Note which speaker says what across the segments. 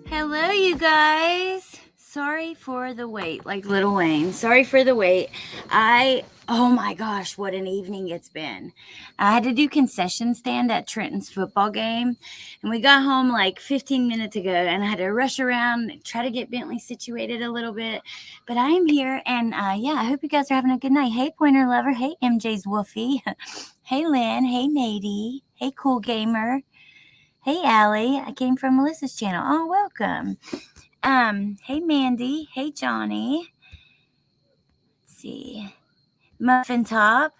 Speaker 1: Hello, you guys. Sorry for the wait, like Little Wayne. Sorry for the wait. Oh my gosh, what an evening it's been. I had to do concession stand at Trenton's football game, and we got home like 15 minutes ago, and I had to rush around and try to get Bentley situated a little bit. But I am here, and yeah, I hope you guys are having a good night. Hey, Pointer Lover. Hey, MJ's Woofy. Hey, Lynn. Hey, Nady. Hey, Cool Gamer. Hey, Allie. I came from Melissa's channel. Oh, welcome. Hey, Mandy. Hey, Johnny. Let's see. Muffin Top.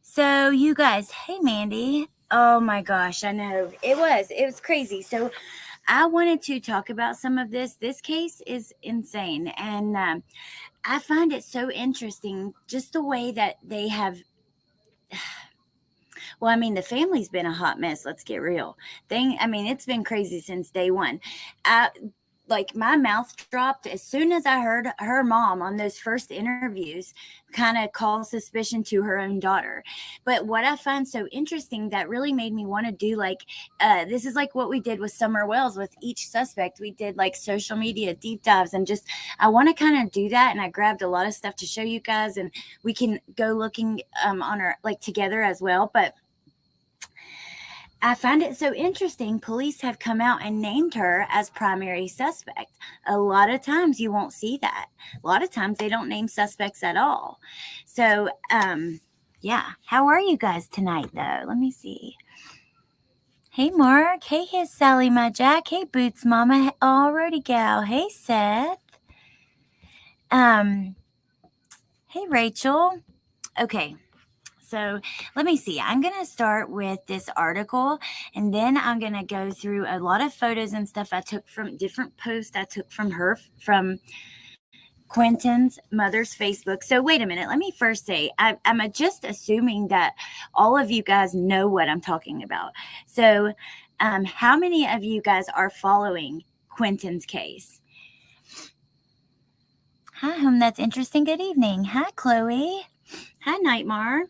Speaker 1: So, you guys, hey, Mandy. Oh my gosh, I know. It was crazy. So, I wanted to talk about some of this. This case is insane. And I find it so interesting just the way that they have. Well, I mean, the family's been a hot mess. Let's get real. It's been crazy since day one. Like my mouth dropped as soon as I heard her mom on those first interviews kind of call suspicion to her own daughter. But what I find so interesting that really made me want to do this is like what we did with Summer Wells with each suspect. We did like social media deep dives and just I want to kind of do that. And I grabbed a lot of stuff to show you guys, and we can go looking on our like together as well. But I find it so interesting. Police have come out and named her as primary suspect. A lot of times you won't see that. A lot of times they don't name suspects at all. So, yeah. How are you guys tonight, though? Let me see. Hey, Mark. Hey, here's Sally, my Jack. Hey, Boots Mama. Alrighty, gal. Hey, Seth. Hey, Rachel. Okay. So let me see. I'm going to start with this article, and then I'm going to go through a lot of photos and stuff I took from different posts I took from Quinton's mother's Facebook. So wait a minute. Let me first say, I'm just assuming that all of you guys know what I'm talking about. So how many of you guys are following Quinton's case? Hi, home. That's interesting. Good evening. Hi, Chloe. Hi, Nightmare.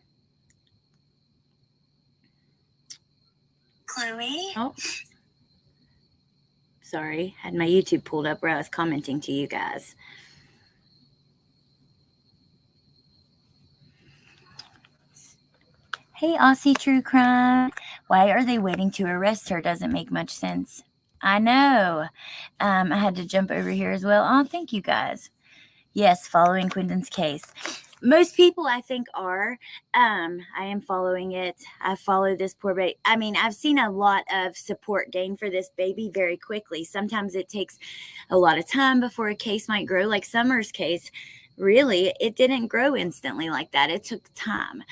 Speaker 1: Chloe. Oh, sorry. Had my YouTube pulled up where I was commenting to you guys. Hey, Aussie True Crime. Why are they waiting to arrest her? Doesn't make much sense. I know. I had to jump over here as well. Oh, thank you guys. Yes, following Quinton's case. Most people, I think, are. I am following it. I follow this poor baby. I mean, I've seen a lot of support gained for this baby very quickly. Sometimes it takes a lot of time before a case might grow. Like Summer's case, really, it didn't grow instantly like that. It took time.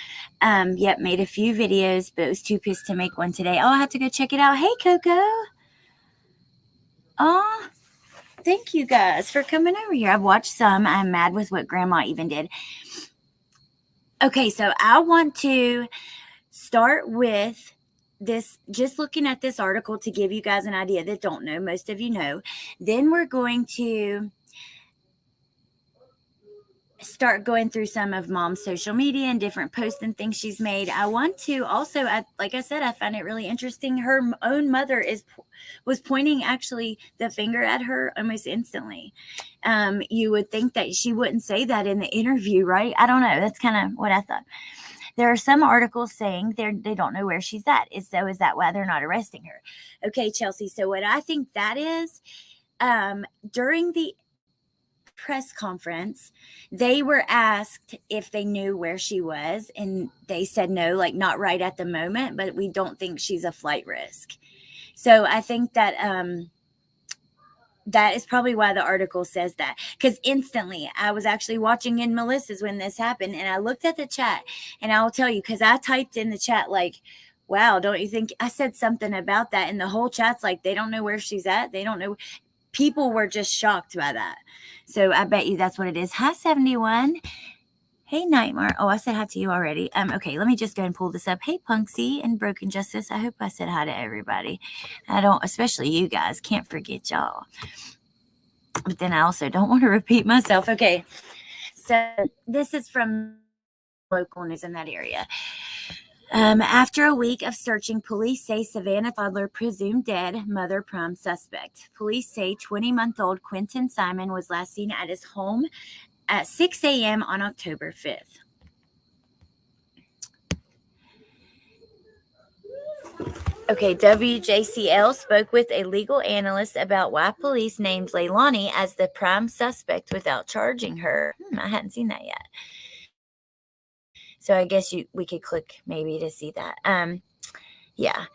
Speaker 1: Yep, made a few videos, but was too pissed to make one today. Oh, I have to go check it out. Hey, Coco. Oh, thank you guys for coming over here. I've watched some. I'm mad with what Grandma even did. Okay, so I want to start with this, just looking at this article to give you guys an idea that don't know. Most of you know. Then we're going to start going through some of Mom's social media and different posts and things she's made. I want to also, like I said, I find it really interesting. Her own mother was pointing actually the finger at her almost instantly. You would think that she wouldn't say that in the interview, right? I don't know. That's kind of what I thought. There are some articles saying they don't know where she's at. Is that why they're not arresting her? Okay, Chelsea. So what I think that is, during the press conference, they were asked if they knew where she was, and they said no, like not right at the moment, but we don't think she's a flight risk. So I think that that is probably why the article says that, because instantly I was actually watching in Melissa's when this happened, and I looked at the chat, and I'll tell you, because I typed in the chat like, wow, don't you think, I said something about that, and the whole chat's like, they don't know where she's at, they don't know. People were just shocked by that. So I bet you that's what it is. Hi, 71. Hey, Nightmare. Oh, I said hi to you already. Okay, let me just go and pull this up. Hey, Punksy and Broken Justice. I hope I said hi to everybody. I don't, especially you guys. Can't forget y'all. But then I also don't want to repeat myself. Okay, so this is from local news in that area. After a week of searching, police say Savannah toddler presumed dead, mother prime suspect. Police say 20-month-old Quinton Simon was last seen at his home at 6 a.m. on October 5th. Okay, WJCL spoke with a legal analyst about why police named Leilani as the prime suspect without charging her. I hadn't seen that yet. So I guess we could click maybe to see that. Yeah.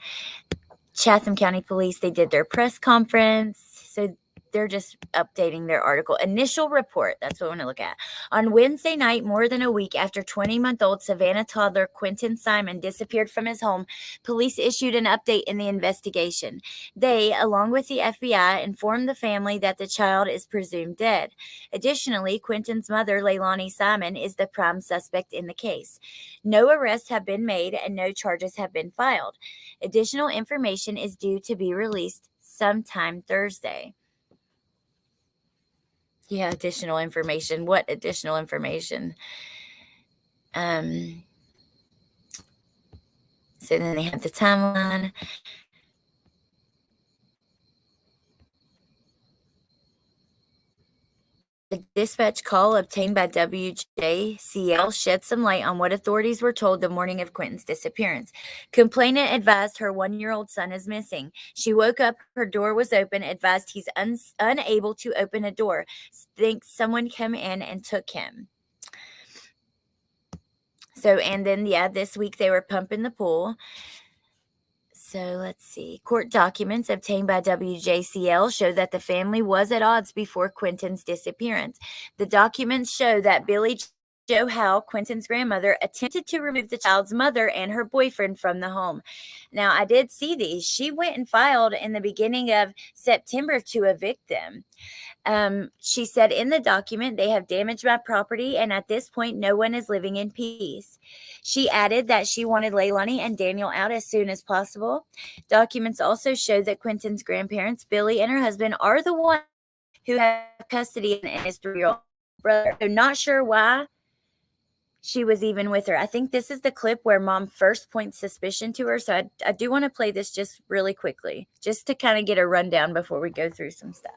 Speaker 1: Chatham County Police, they did their press conference. So they're just updating their article. Initial report, that's what I want to look at. On Wednesday night, more than a week after 20-month-old Savannah toddler Quinton Simon disappeared from his home, police issued an update in the investigation. They, along with the FBI, informed the family that the child is presumed dead. Additionally, Quinton's mother, Leilani Simon, is the prime suspect in the case. No arrests have been made and no charges have been filed. Additional information is due to be released sometime Thursday. Yeah, additional information. What additional information? So then they have the timeline. The dispatch call obtained by WJCL shed some light on what authorities were told the morning of Quinton's disappearance. Complainant advised her 1-year-old son is missing. She woke up, her door was open, advised he's unable to open a door, thinks someone came in and took him. So, and then, this week they were pumping the pool. So let's see. Court documents obtained by WJCL show that the family was at odds before Quinton's disappearance. The documents show that Billy Jo Howe, Quinton's grandmother, attempted to remove the child's mother and her boyfriend from the home. Now, I did see these. She went and filed in the beginning of September to evict them. She said in the document, they have damaged my property, and at this point, no one is living in peace. She added that she wanted Leilani and Daniel out as soon as possible. Documents also show that Quinton's grandparents, Billy and her husband, are the ones who have custody and his 3-year-old brother. So not sure why she was even with her. I think this is the clip where mom first points suspicion to her. So I do want to play this just really quickly, just to kind of get a rundown before we go through some stuff.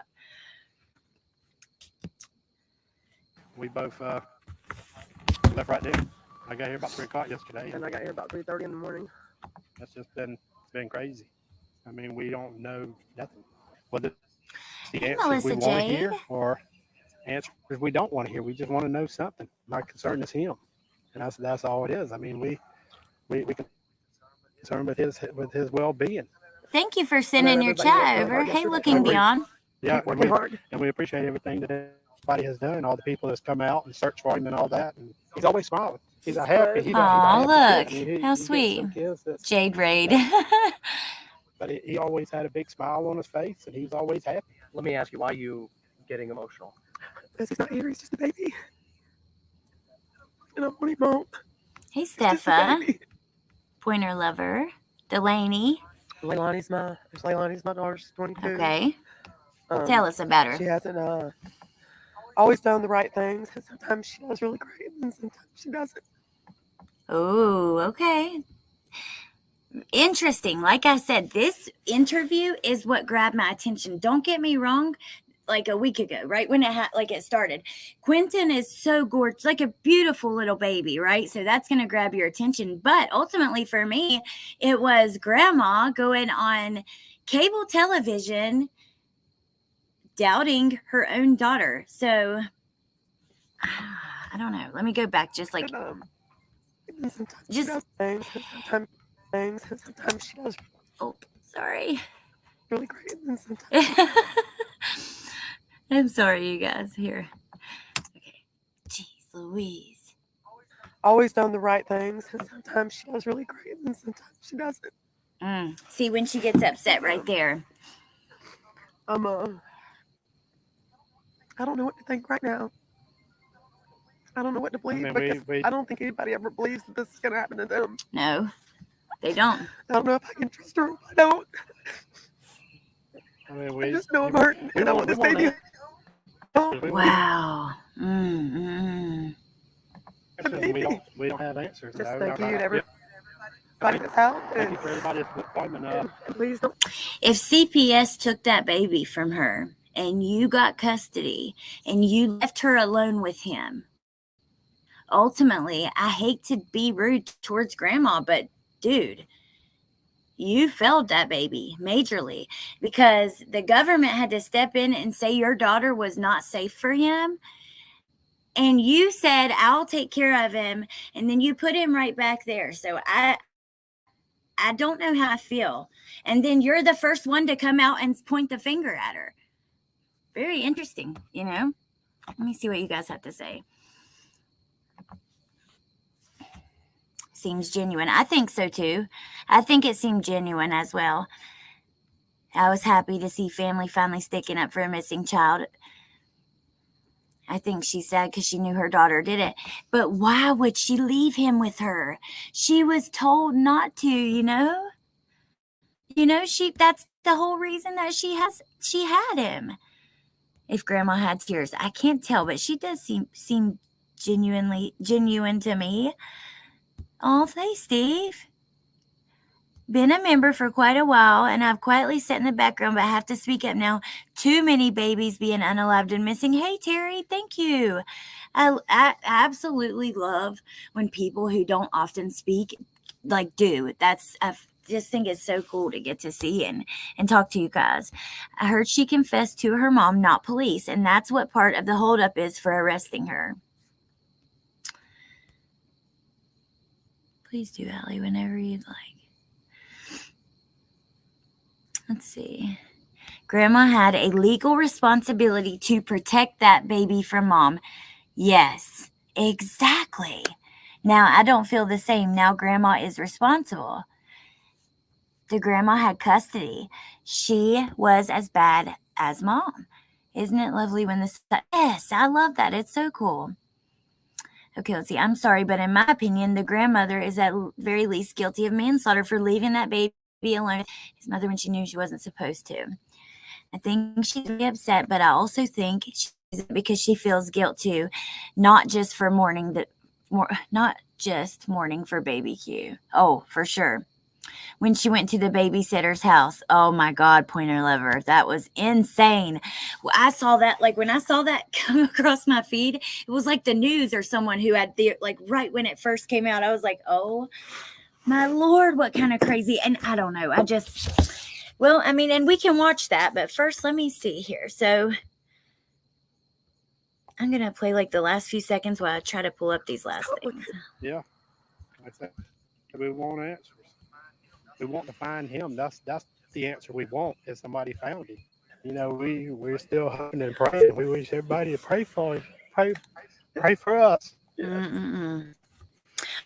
Speaker 2: We both left right there. I got here about 3 o'clock yesterday.
Speaker 3: And I got here about 3:30 in the morning.
Speaker 2: That's just been crazy. I mean, we don't know nothing. Whether it's the answers we want to hear or answers we don't want to hear. We just want to know something. My concern is him. And that's all it is. I mean, we concerned with his well-being.
Speaker 1: Thank you for sending your chat over. Hey, Looking Beyond.
Speaker 2: Yeah, and we appreciate everything that everybody has done, all the people that's come out and searched for him and all that. And he's always smiling. He's a happy.
Speaker 1: Oh, look. How sweet. Jade Raid.
Speaker 2: But he always had a big smile on his face, and he's always happy.
Speaker 3: Let me ask you, why are you getting emotional?
Speaker 4: Because he's not here, he's just a baby. And I want him home.
Speaker 1: Hey, Steffa. Pointer lover. Delaney.
Speaker 4: Leilani's my daughter. She's 22.
Speaker 1: Okay. Tell us about her.
Speaker 4: She hasn't always done the right things. And sometimes she does really great, and sometimes she doesn't.
Speaker 1: Oh, okay. Interesting. Like I said, this interview is what grabbed my attention. Don't get me wrong. Like a week ago, right when it started, Quinton is so gorgeous, like a beautiful little baby, right? So that's going to grab your attention. But ultimately, for me, it was grandma going on cable television, doubting her own daughter. So I don't know. Let me go back. Just like, just
Speaker 4: sometimes she does.
Speaker 1: Oh, sorry.
Speaker 4: Really great. And sometimes.
Speaker 1: I'm sorry, you guys. Here. Okay. Jeez Louise.
Speaker 4: Always done the right things. And sometimes she does really great, and sometimes she doesn't.
Speaker 1: See, when she gets upset right there.
Speaker 4: I don't know what to think right now. I don't know what to believe, because I don't think anybody ever believes that this is going to happen to them.
Speaker 1: No, they don't.
Speaker 4: I don't know if I can trust her. I don't. I just know I'm hurting, and I want this baby.
Speaker 1: Wow.
Speaker 2: We don't have answers.
Speaker 4: Just thank you to everybody. everybody's help.
Speaker 2: Thank you for everybody's appointment.
Speaker 4: And please don't.
Speaker 1: If CPS took that baby from her and you got custody and you left her alone with him, ultimately, I hate to be rude towards grandma, but dude, you failed that baby majorly because the government had to step in and say your daughter was not safe for him. And you said, I'll take care of him. And then you put him right back there. So I don't know how I feel. And then you're the first one to come out and point the finger at her. Very interesting, you know? Let me see what you guys have to say. Seems genuine. I think so too. I think it seemed genuine as well. I was happy to see family finally sticking up for a missing child. I think she's sad because she knew her daughter did it. But why would she leave him with her? She was told not to, you know? That's the whole reason that she had him. If grandma had tears, I can't tell, but she does seem genuine to me. Oh, thanks, Steve. Been a member for quite a while, and I've quietly sat in the background, but I have to speak up now. Too many babies being unalived and missing. Hey, Terry, thank you. I absolutely love when people who don't often speak, do. I just think it's so cool to get to see and talk to you guys. I heard she confessed to her mom, not police, and that's what part of the holdup is for arresting her. Please do, Allie, whenever you'd like. Let's see. Grandma had a legal responsibility to protect that baby from mom. Yes, exactly. Now, I don't feel the same. Now, grandma is responsible. The grandma had custody. She was as bad as mom. Isn't it lovely when yes, I love that. It's so cool. Okay, let's see. I'm sorry, but in my opinion, the grandmother is at very least guilty of manslaughter for leaving that baby alone with his mother when she knew she wasn't supposed to. I think she's really upset, but I also think she's because she feels guilt too, not just mourning for baby Q. Oh, for sure. When she went to the babysitter's house, oh my God, Pointer Lover, that was insane. I saw that, when I saw that come across my feed, it was like the news or someone who had right when it first came out, I was like, oh my Lord, what kind of crazy. And I don't know. And we can watch that, but first let me see here. So I'm going to play the last few seconds while I try to pull up these last things.
Speaker 2: Yeah. I think we want answers. We want to find him. That's the answer we want, is somebody found him. We're still hoping and praying. We wish everybody to pray for him. Pray for us.
Speaker 1: Mm-mm.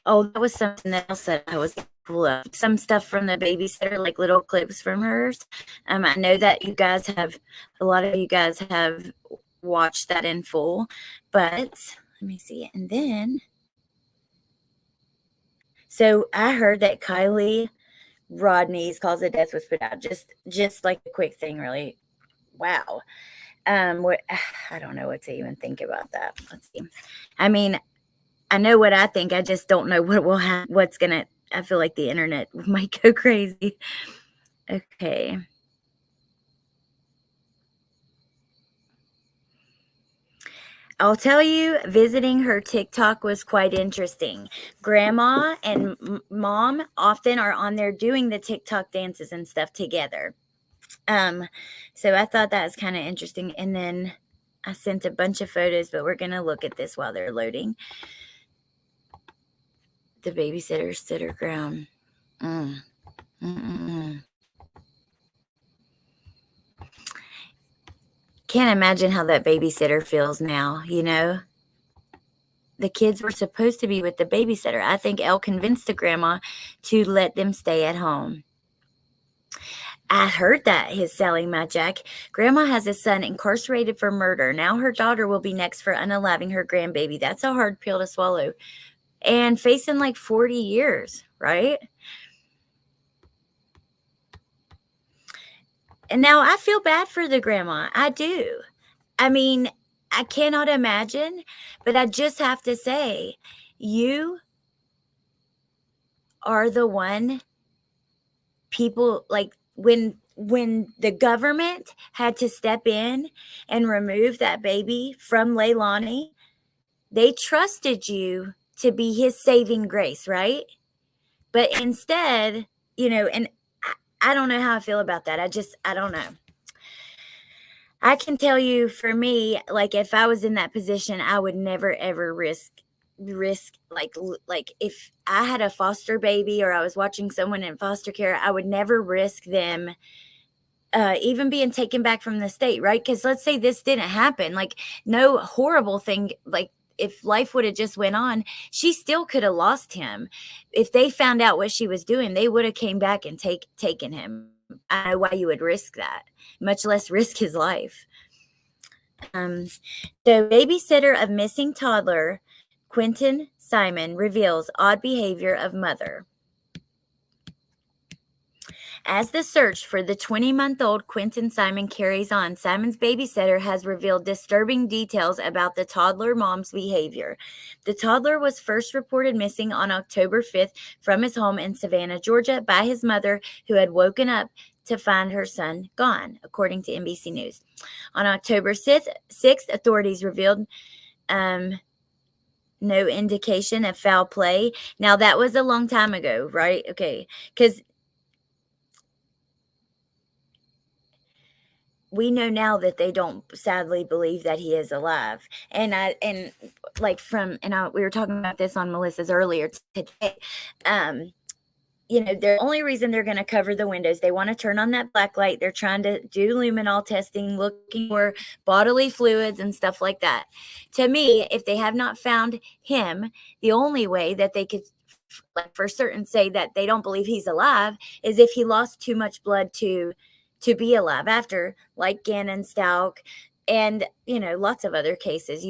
Speaker 1: Oh, that was something else that I was pull up. Some stuff from the babysitter, little clips from hers. I know that a lot of you guys have watched that in full, but let me see it. And then, so I heard that Kylie Rodney's cause of death was put out. Just a quick thing, really. Wow. I don't know what to even think about that. Let's see. I know what I think. I just don't know what will happen. I feel like the internet might go crazy. Okay. I'll tell you, visiting her TikTok was quite interesting. Grandma and mom often are on there doing the TikTok dances and stuff together. So I thought that was kind of interesting. And then I sent a bunch of photos, but we're going to look at this while they're loading. The babysitter stood her ground. Can't imagine how that babysitter feels now, The kids were supposed to be with the babysitter. I think Elle convinced the grandma to let them stay at home. I heard that, his Sally my Jack. Grandma has a son incarcerated for murder. Now her daughter will be next for unaliving her grandbaby. That's a hard pill to swallow. And facing 40 years, right? And now I feel bad for the grandma. I do. I cannot imagine, but I just have to say, you are the one people, like, when the government had to step in and remove that baby from Leilani, they trusted you to be his saving grace, right? But instead, and I don't know how I feel about that. I don't know. I can tell you, for me, like, if I was in that position, I would never ever risk like if I had a foster baby or I was watching someone in foster care, I would never risk them even being taken back from the state, right? Because let's say this didn't happen, like, no horrible thing, like, if life would have just went on, she still could have lost him. If they found out what she was doing, they would have came back and taken him. I know why you would risk that, much less risk his life. The babysitter of missing toddler Quinton Simon reveals odd behavior of mother. As the search for the 20-month-old Quinton Simon carries on, Simon's babysitter has revealed disturbing details about the toddler mom's behavior. The toddler was first reported missing on October 5th from his home in Savannah, Georgia, by his mother, who had woken up to find her son gone, according to NBC News. On October 6th, authorities revealed no indication of foul play. Now, that was a long time ago, right? Okay, because we know now that they don't sadly believe that he is alive. And we were talking about this on Melissa's earlier today. The only reason they're going to cover the windows, they want to turn on that black light. They're trying to do luminol testing, looking for bodily fluids and stuff like that. To me, if they have not found him, the only way that they could, like, for certain say that they don't believe he's alive is if he lost too much blood to be alive after, like Gannon Stalk and, lots of other cases.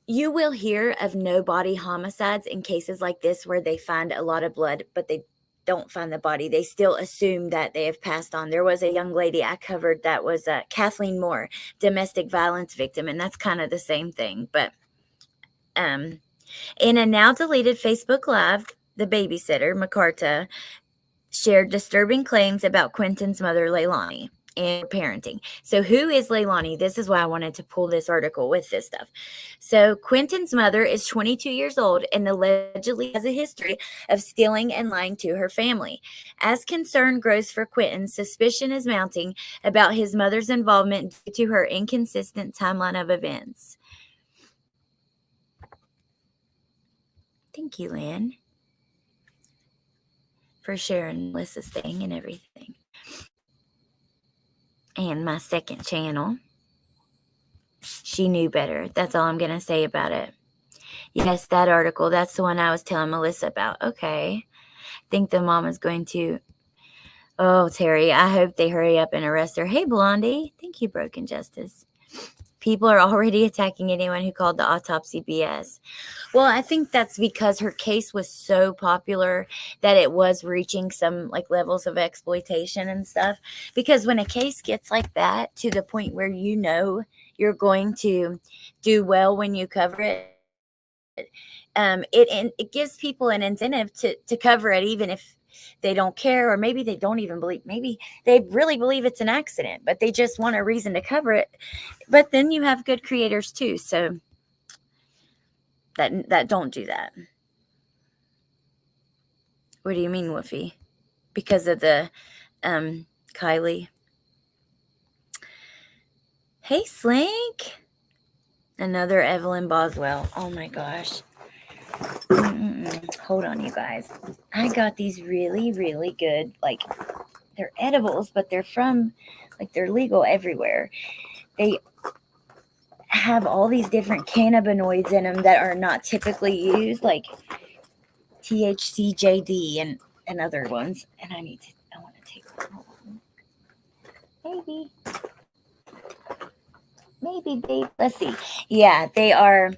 Speaker 1: You will hear of no body homicides in cases like this where they find a lot of blood, but they don't find the body. They still assume that they have passed on. There was a young lady I covered that was Kathleen Moore, domestic violence victim, and that's kind of the same thing. But in a now deleted Facebook Live, the babysitter, McCarta, shared disturbing claims about Quinton's mother, Leilani, and parenting. So who is Leilani? This is why I wanted to pull this article with this stuff. So Quinton's mother is 22 years old and allegedly has a history of stealing and lying to her family. As concern grows for Quinton, suspicion is mounting about his mother's involvement due to her inconsistent timeline of events. Thank you, Lynn, for sharing Melissa's thing and everything. And my second channel. She knew better. That's all I'm going to say about it. Yes, that article. That's the one I was telling Melissa about. Okay. I think the mom is going to. Oh, Terry, I hope they hurry up and arrest her. Hey, Blondie. Thank you, Broken Justice. People are already attacking anyone who called the autopsy BS. Well, I think that's because her case was so popular that it was reaching some, like, levels of exploitation and stuff. Because when a case gets like that, to the point where you're going to do well when you cover it, it gives people an incentive to cover it, even if they don't care, or maybe they don't even believe, maybe they really believe it's an accident, but they just want a reason to cover it. But then you have good creators too, so that don't do that. What do you mean, Woofy? Because of the Kylie? Hey, Slink. Another Evelyn Boswell. Oh my gosh. Hold on, you guys. I got these really, really good, like, they're edibles, but they're from, like, they're legal everywhere. They have all these different cannabinoids in them that are not typically used, like THC, JD, and other ones. And I want to take one. Maybe, babe. Let's see. Yeah, they are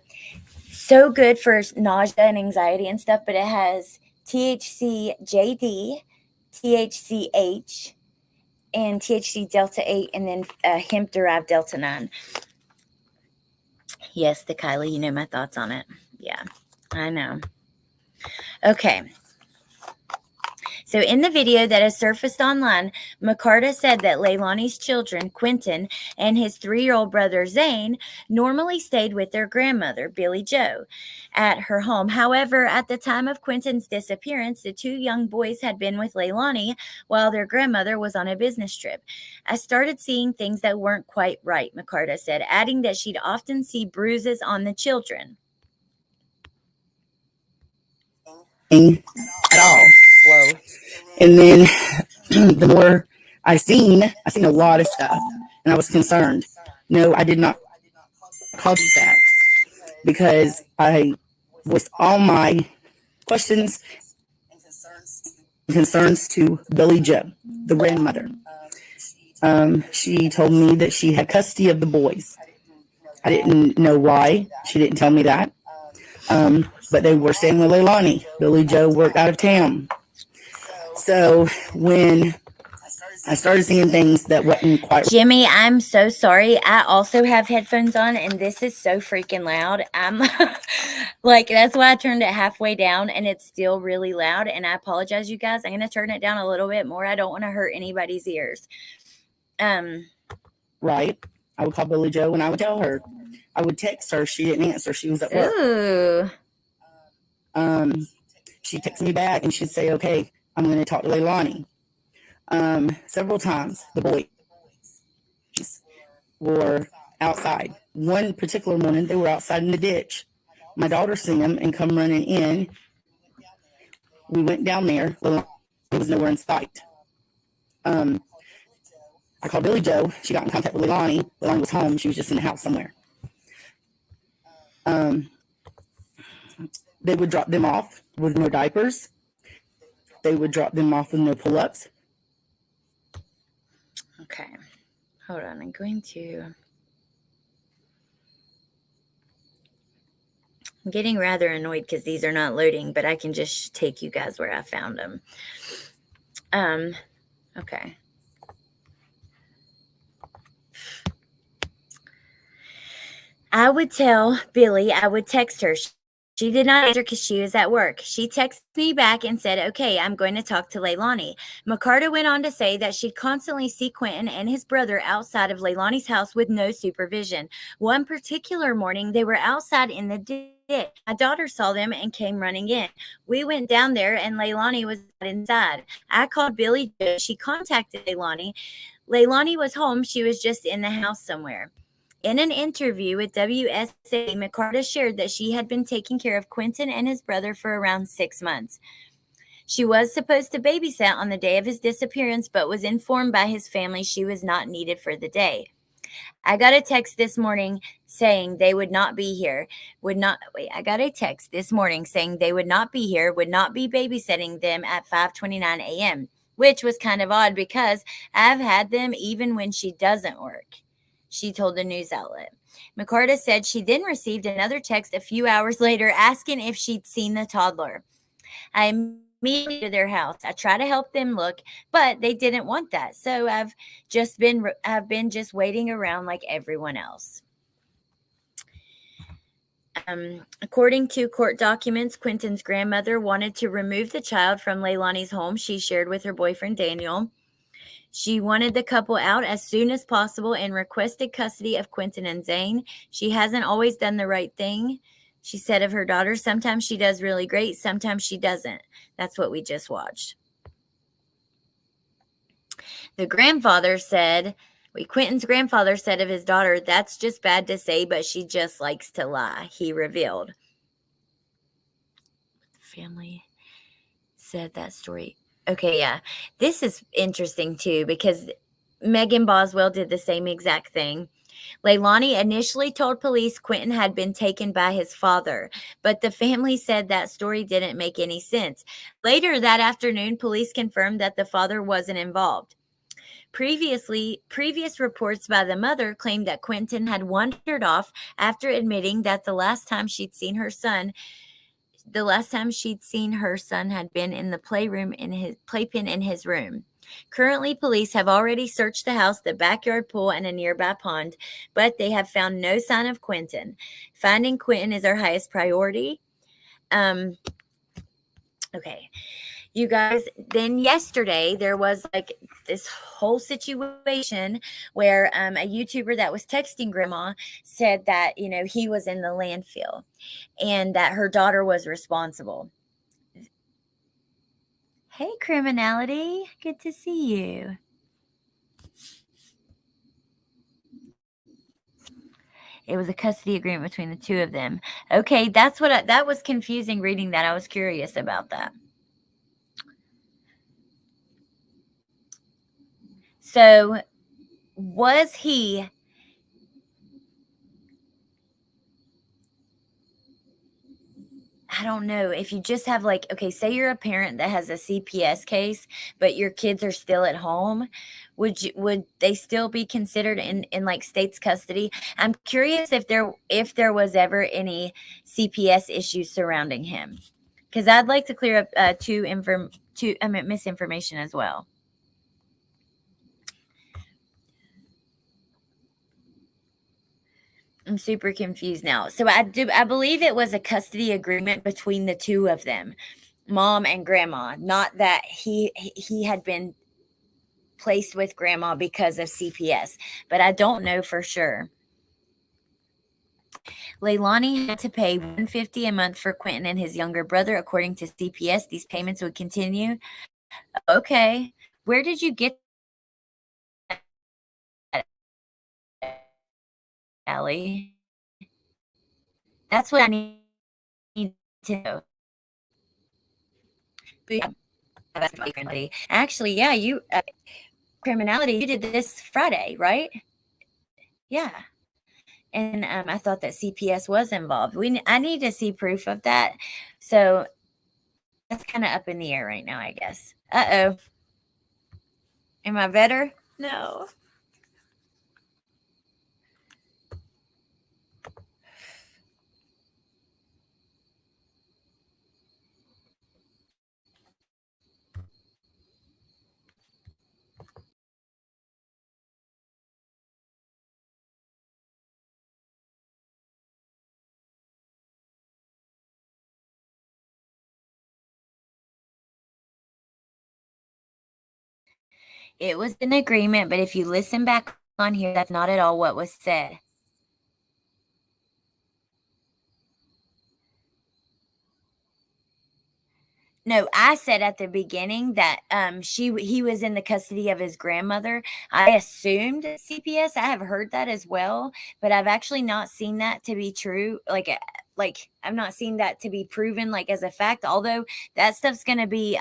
Speaker 1: so good for nausea and anxiety and stuff, but it has THC, JD, THCH, and THC Delta 8, and then hemp-derived Delta 9. Yes, the Kylie, you know my thoughts on it. Yeah, I know. Okay. So in the video that has surfaced online, McCarta said that Leilani's children, Quinton and his 3-year-old brother Zane, normally stayed with their grandmother, Billy Joe, at her home. However, at the time of Quinton's disappearance, the 2 young boys had been with Leilani while their grandmother was on a business trip. I started seeing things that weren't quite right, McCarta said, adding that she'd often see bruises on the children.
Speaker 5: At all. Whoa. And then the more I seen a lot of stuff, and I was concerned. No, I did not call you facts because I voiced all my questions and concerns to Billy Joe, the grandmother. She told me that she had custody of the boys. I didn't know why. She didn't tell me that. But they were staying with Leilani. Billy Joe worked out of town. So when I started seeing things that wasn't quite...
Speaker 1: Jimmy, I'm so sorry. I also have headphones on, and this is so freaking loud. I'm like, that's why I turned it halfway down, and it's still really loud. And I apologize, you guys. I'm going to turn it down a little bit more. I don't want to hurt anybody's ears.
Speaker 5: Right. I would call Billy Joe and I would tell her. I would text her. She didn't answer. She was at work.
Speaker 1: Ooh.
Speaker 5: She texted me back and she'd say, okay, I'm going to talk to Leilani. Several times the boys were outside. One particular morning, they were outside in the ditch. My daughter seen them and come running in. We went down there. Leilani was nowhere in sight. I called Billy Joe. She got in contact with Leilani. Leilani was home. She was just in the house somewhere. They would drop them off with no diapers. They would drop them off with no pull-ups.
Speaker 1: Okay. Hold on. I'm going to... I'm getting rather annoyed because these are not loading, but I can just take you guys where I found them. Okay. I would tell Billy, I would text her. She did not answer because she was at work. She texted me back and said, okay, I'm going to talk to Leilani. McCarta went on to say that she'd constantly see Quinton and his brother outside of Leilani's house with no supervision. One particular morning, they were outside in the ditch. My daughter saw them and came running in. We went down there and Leilani was inside. I called Billy. She contacted Leilani. Leilani was home. She was just in the house somewhere. In an interview with WSA, McCarta shared that she had been taking care of Quinton and his brother for around 6 months. She was supposed to babysit on the day of his disappearance, but was informed by his family she was not needed for the day. I got a text this morning saying they would not be here. I got a text this morning saying they would not be here, would not be babysitting them at 5:29 a.m., which was kind of odd because I've had them even when she doesn't work, she told the news outlet. McCarta said she then received another text a few hours later asking if she'd seen the toddler. I immediately to their house. I try to help them look, but they didn't want that. So I've been just waiting around like everyone else. According to court documents, Quinton's grandmother wanted to remove the child from Leilani's home she shared with her boyfriend Daniel. She wanted the couple out as soon as possible and requested custody of Quinton and Zane. She hasn't always done the right thing, she said of her daughter. Sometimes she does really great, sometimes she doesn't. That's what we just watched. Quinton's grandfather said of his daughter, that's just bad to say, but she just likes to lie, he revealed. The family said that story. Okay, yeah. This is interesting, too, because Megan Boswell did the same exact thing. Leilani initially told police Quinton had been taken by his father, but the family said that story didn't make any sense. Later that afternoon, police confirmed that the father wasn't involved. Previous reports by the mother claimed that Quinton had wandered off after admitting that the last time she'd seen her son had been in the playpen in his room. Currently, police have already searched the house, the backyard pool, and a nearby pond, but they have found no sign of Quinton. Finding Quinton is our highest priority. Okay. You guys, then yesterday there was like this whole situation where a YouTuber that was texting grandma said that, he was in the landfill and that her daughter was responsible. Hey, Criminality. Good to see you. It was a custody agreement between the two of them. Okay, that was confusing reading that. I was curious about that. So, was he I don't know if you just have okay, say you're a parent that has a CPS case, but your kids are still at home. Would they still be considered in like state's custody? I'm curious if there was ever any CPS issues surrounding him, because I'd like to clear up misinformation as well. I'm super confused now. So I believe it was a custody agreement between the two of them, mom and grandma, not that he had been placed with grandma because of CPS, but I don't know for sure. Leilani had to pay $150 a month for Quinton and his younger brother. According to CPS, these payments would continue. Okay. Where did you get that, Allie? That's what I need to know. Actually, yeah, you Criminality, you did this Friday, right? Yeah. And I thought that CPS was involved. I need to see proof of that. So that's kind of up in the air right now, I guess. Uh-oh. Am I better? No. It was an agreement, but if you listen back on here, that's not at all what was said. No, I said at the beginning that he was in the custody of his grandmother. I assumed CPS. I have heard that as well, but I've actually not seen that to be true. Like I've not seen that to be proven as a fact. Although that stuff's going to be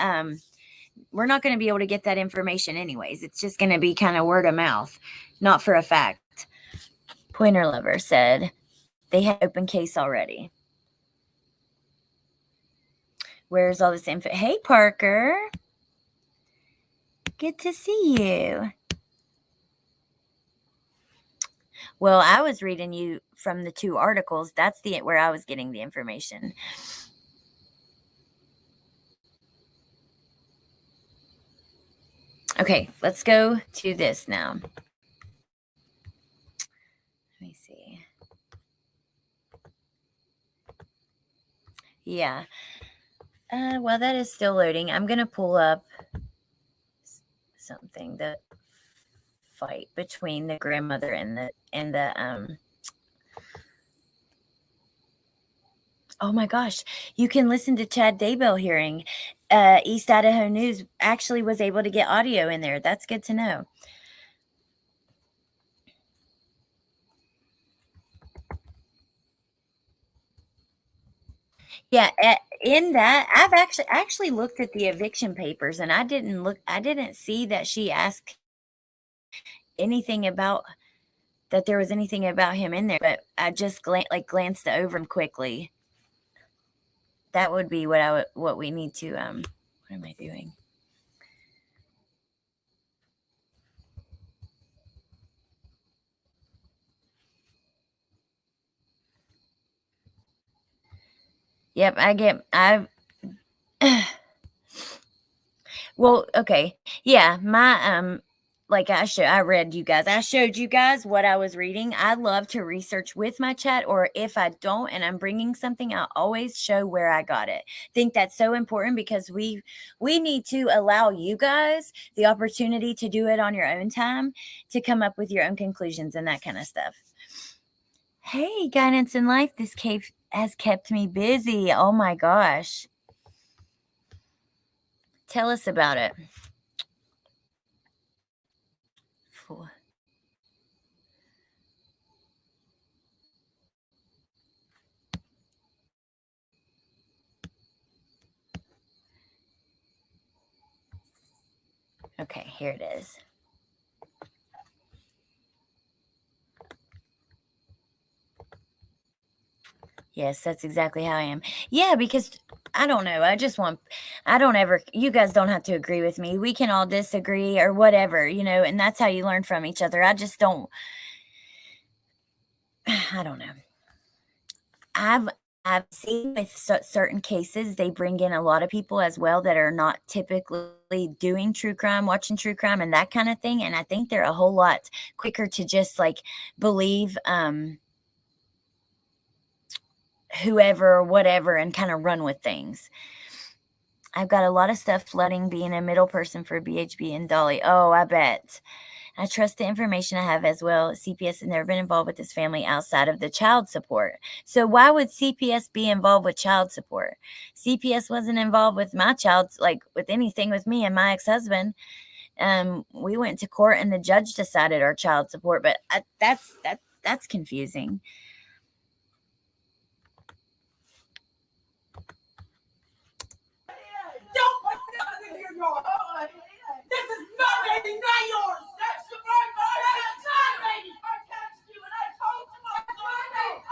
Speaker 1: we're not going to be able to get that information anyways. It's just going to be kind of word of mouth, not for a fact. Pointer Lover said they had open case already. Where's all this info? Hey, Parker. Good to see you. Well, I was reading you from the two articles. That's where I was getting the information. Okay, let's go to this now. Let me see. Yeah. Well, that is still loading. I'm going to pull up something, the fight between the grandmother and the oh my gosh, you can listen to Chad Daybell hearing. East Idaho News actually was able to get audio in there. That's good to know. Yeah, in that I've actually looked at the eviction papers, and I didn't see that she asked anything about that there was anything about him in there, but I just glanced over him quickly. That would be what we need to what am I doing? Yep, well, okay. Yeah, my like I showed you guys what I was reading. I love to research with my chat, or if I don't and I'm bringing something, I'll always show where I got it. I think that's so important because we need to allow you guys the opportunity to do it on your own time, to come up with your own conclusions and that kind of stuff. Hey, Guidance in Life, this cave has kept me busy. Oh my gosh. Tell us about it. Okay, here it is. Yes, that's exactly how I am. Yeah, because I don't know. You guys don't have to agree with me. We can all disagree or whatever, and that's how you learn from each other. I don't know. I've seen with certain cases, they bring in a lot of people as well that are not typically doing true crime, watching true crime and that kind of thing. And I think they're a whole lot quicker to just like believe, whoever, whatever, and kind of run with things. I've got a lot of stuff flooding being a middle person for BHB and Dolly. Oh, I bet. I trust the information I have as well. CPS has never been involved with this family outside of the child support. So why would CPS be involved with child support? CPS wasn't involved with my with anything with me and my ex-husband. We went to court and the judge decided our child support, but that's confusing.
Speaker 6: Don't put nothing in your yard. This is my baby, not yours. That's the right part. That's my baby. I texted you and I told you I was my baby.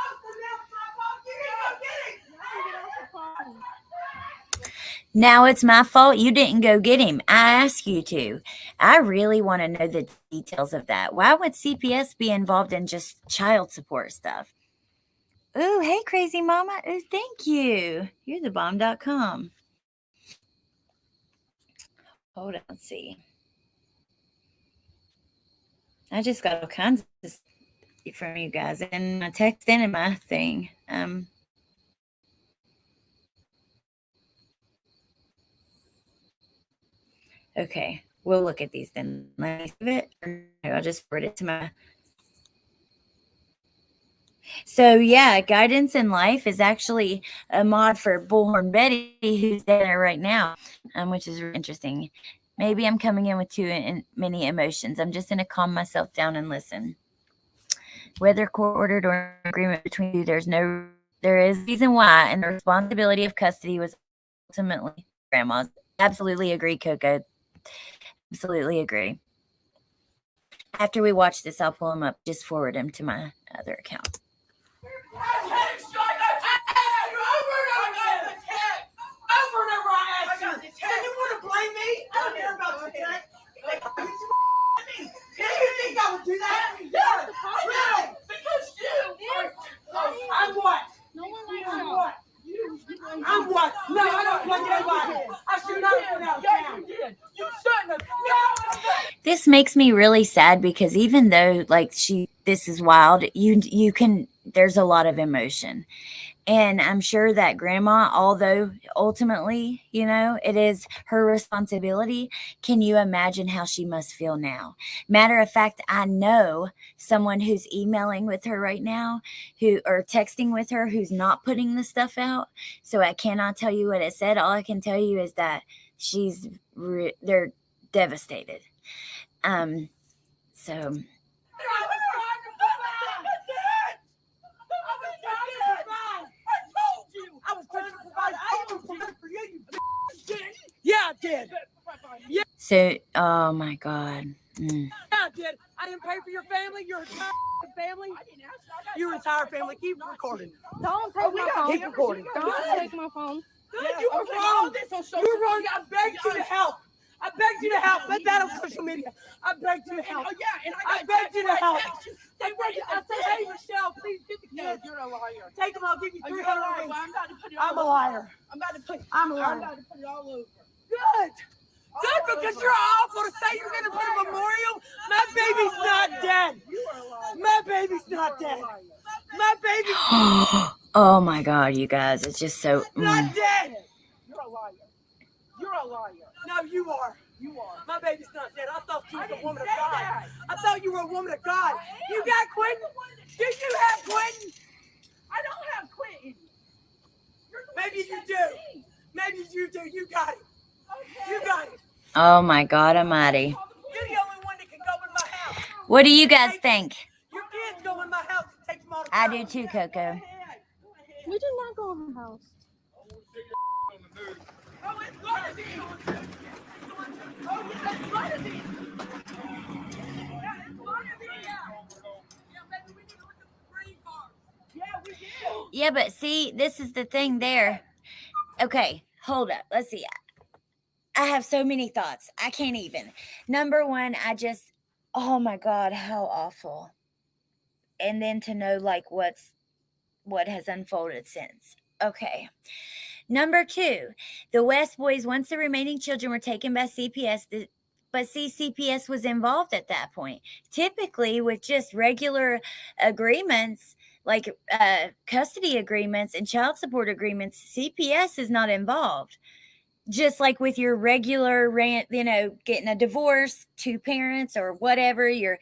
Speaker 1: Now it's my fault you didn't go get him. I asked you to. I really want to know the details of that. Why would CPS be involved in just child support stuff? Ooh, hey, crazy mama. Ooh, thank you. You're the bomb.com. Hold on, let's see. I just got all kinds of stuff from you guys in my text and in my thing. Okay, we'll look at these then. Let me save it. I'll just forward it to my. So yeah, Guidance in Life is actually a mod for Bullhorn Betty, who's there right now, which is really interesting. Maybe I'm coming in with too many emotions. I'm just going to calm myself down and listen. Whether court-ordered or agreement between you, there is reason why, and the responsibility of custody was ultimately grandma's. Absolutely agree, Coco. Absolutely agree. After we watch this, I'll pull him up. Just forward him to my other account.
Speaker 6: Do that? Yeah, really? Because I'm what? No one likes I'm what? I'm what? No, I don't like anybody. I should not have been out of town. You did. You shouldn't have.
Speaker 1: This makes me really sad because even though this is wild, you can, there's a lot of emotion. And I'm sure that grandma, although ultimately, it is her responsibility, can you imagine how she must feel now? Matter of fact, I know someone who's emailing with her right now, or texting with her, who's not putting the stuff out. So I cannot tell you what it said. All I can tell you is that they're devastated. So...
Speaker 6: Yeah, I did.
Speaker 1: Yeah. So, oh my God.
Speaker 6: Yeah, I did. I didn't pay for your family. Your entire family. Your entire family. Keep recording.
Speaker 7: Don't take my phone.
Speaker 6: Keep recording.
Speaker 7: Don't take my phone.
Speaker 6: Good, you were wrong. You were wrong. I begged you to help. I begged you to help. Put that on social media. I begged you to help. Oh yeah, and I begged you to help. I said, hey Michelle, please get the kids. You're a liar. Take them. I'll give you $300. I'm about to put it all over. I'm a liar. I'm about to put it all over. Good. Good, because you're awful to say you're going to put a memorial baby's not dead. My baby's not dead. My baby's
Speaker 1: Oh my God, you guys. It's just so.
Speaker 6: not dead. You're a liar. You're a liar. No, you are. You are. My baby's not dead. I thought you was a woman of God. I thought you were a woman of God. You got Quinton? Do you have Quinton? I don't have Quinton. Maybe you do. Maybe you do. You got it. You got it.
Speaker 1: Oh my God Almighty.
Speaker 6: You're the only one that can go in my house.
Speaker 1: What do you guys think?
Speaker 6: Your kids go in my house and take them all the
Speaker 1: I
Speaker 6: time.
Speaker 1: do too, Coco.
Speaker 7: We did not go in her house.
Speaker 6: Oh, it's gonna be. Oh, yeah, it's gonna be. Yeah, it's gonna be. Yeah, maybe we need to look at the green cards. Yeah, we do.
Speaker 1: Yeah, but see, this is the thing there. Okay, hold up. Let's see. I have so many thoughts. I can't even. Number one, oh my God, how awful. And then to know like what has unfolded since. Okay. Number two, the West boys, once the remaining children were taken by CPS, but see, CPS was involved at that point. Typically, with just regular agreements, like custody agreements and child support agreements, CPS is not involved. Just like with your regular getting a divorce, two parents or whatever, you're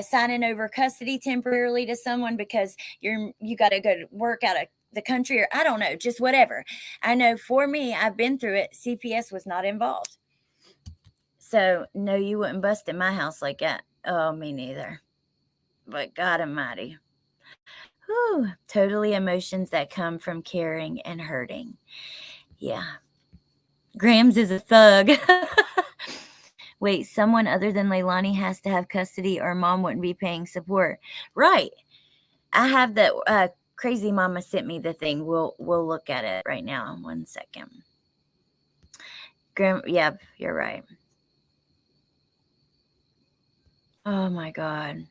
Speaker 1: signing over custody temporarily to someone because you got to go to work out of the country, or I don't know, just whatever. I know for me, I've been through it. CPS was not involved. So no, you wouldn't bust in my house like that. Oh, me neither. But God Almighty. Whew, totally emotions that come from caring and hurting. Yeah. Grams is a thug. Wait, someone other than Leilani has to have custody or mom wouldn't be paying support. Right. I have the crazy mama sent me the thing. We'll look at it right now. 1 second. Yeah, you're right. Oh my God.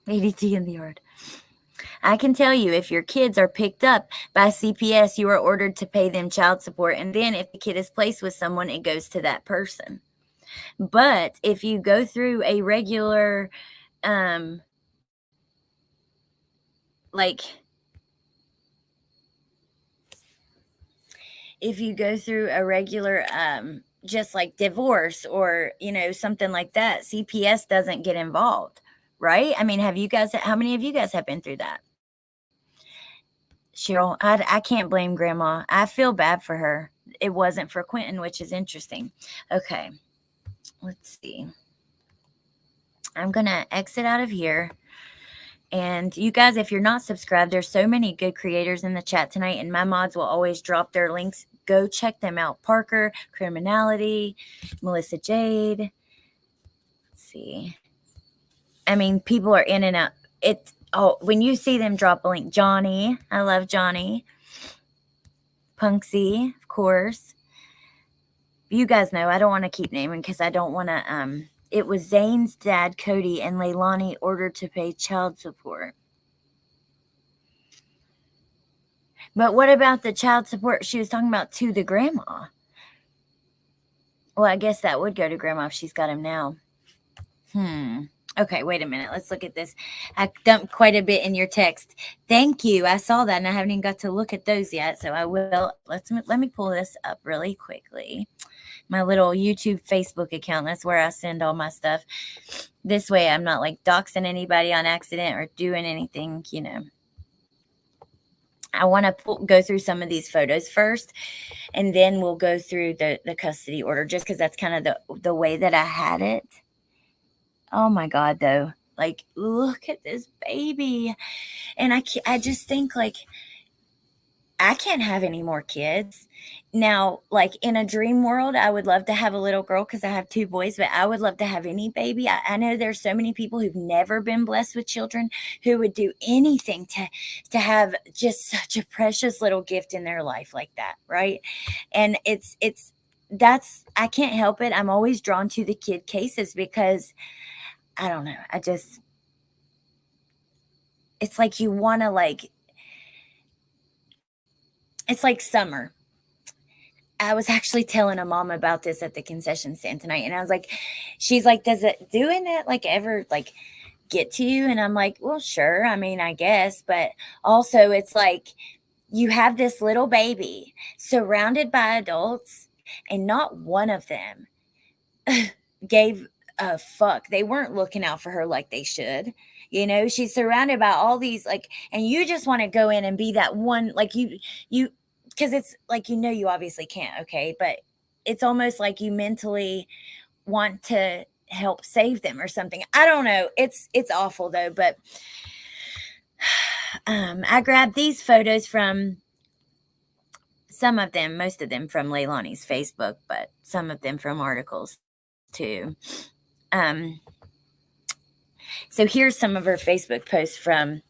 Speaker 1: ADT in the yard. I can tell you, if your kids are picked up by CPS, you are ordered to pay them child support. And then if the kid is placed with someone, it goes to that person. But if you go through a regular, if you go through a regular, just like divorce or, something like that, CPS doesn't get involved, right? I mean, how many of you guys have been through that? Cheryl, I can't blame Grandma. I feel bad for her. It wasn't for Quinton, which is interesting. Okay, let's see. I'm going to exit out of here. And you guys, if you're not subscribed, there's so many good creators in the chat tonight, and my mods will always drop their links. Go check them out. Parker, Criminality, Melissa Jade. Let's see. I mean, people are in and out. When you see them drop a link, Johnny, I love Johnny. Punksy, of course. You guys know, I don't want to keep naming because I don't want to, it was Zane's dad, Cody, and Leilani ordered to pay child support. But what about the child support she was talking about to the grandma? Well, I guess that would go to grandma if she's got him now. Okay, wait a minute. Let's look at this. I dumped quite a bit in your text. Thank you. I saw that and I haven't even got to look at those yet. So I will. Let me pull this up really quickly. My little YouTube, Facebook account. That's where I send all my stuff. This way I'm not like doxing anybody on accident or doing anything, I want to go through some of these photos first, and then we'll go through the custody order just because that's kind of the way that I had it. Oh my God, though. Like, look at this baby. And I just think like, I can't have any more kids. Now, like in a dream world, I would love to have a little girl because I have 2 boys, but I would love to have any baby. I know there's so many people who've never been blessed with children who would do anything to have just such a precious little gift in their life like that, right? And I can't help it. I'm always drawn to the kid cases because I don't know. It's like you want to it's like summer. I was actually telling a mom about this at the concession stand tonight, and I was like, she's like, does it doing it like ever like get to you? And I'm like, well, sure. I mean, I guess, but also it's like you have this little baby surrounded by adults, and not one of them gave a fuck. They weren't looking out for her like they should. You know, she's surrounded by all these like, and you just want to go in and be that one, like you, because it's like, you know, you obviously can't, okay, but it's almost like you mentally want to help save them or something. I don't know. It's awful though, but I grabbed these photos from some of them, most of them from Leilani's Facebook, but some of them from articles too. So here's some of her Facebook posts from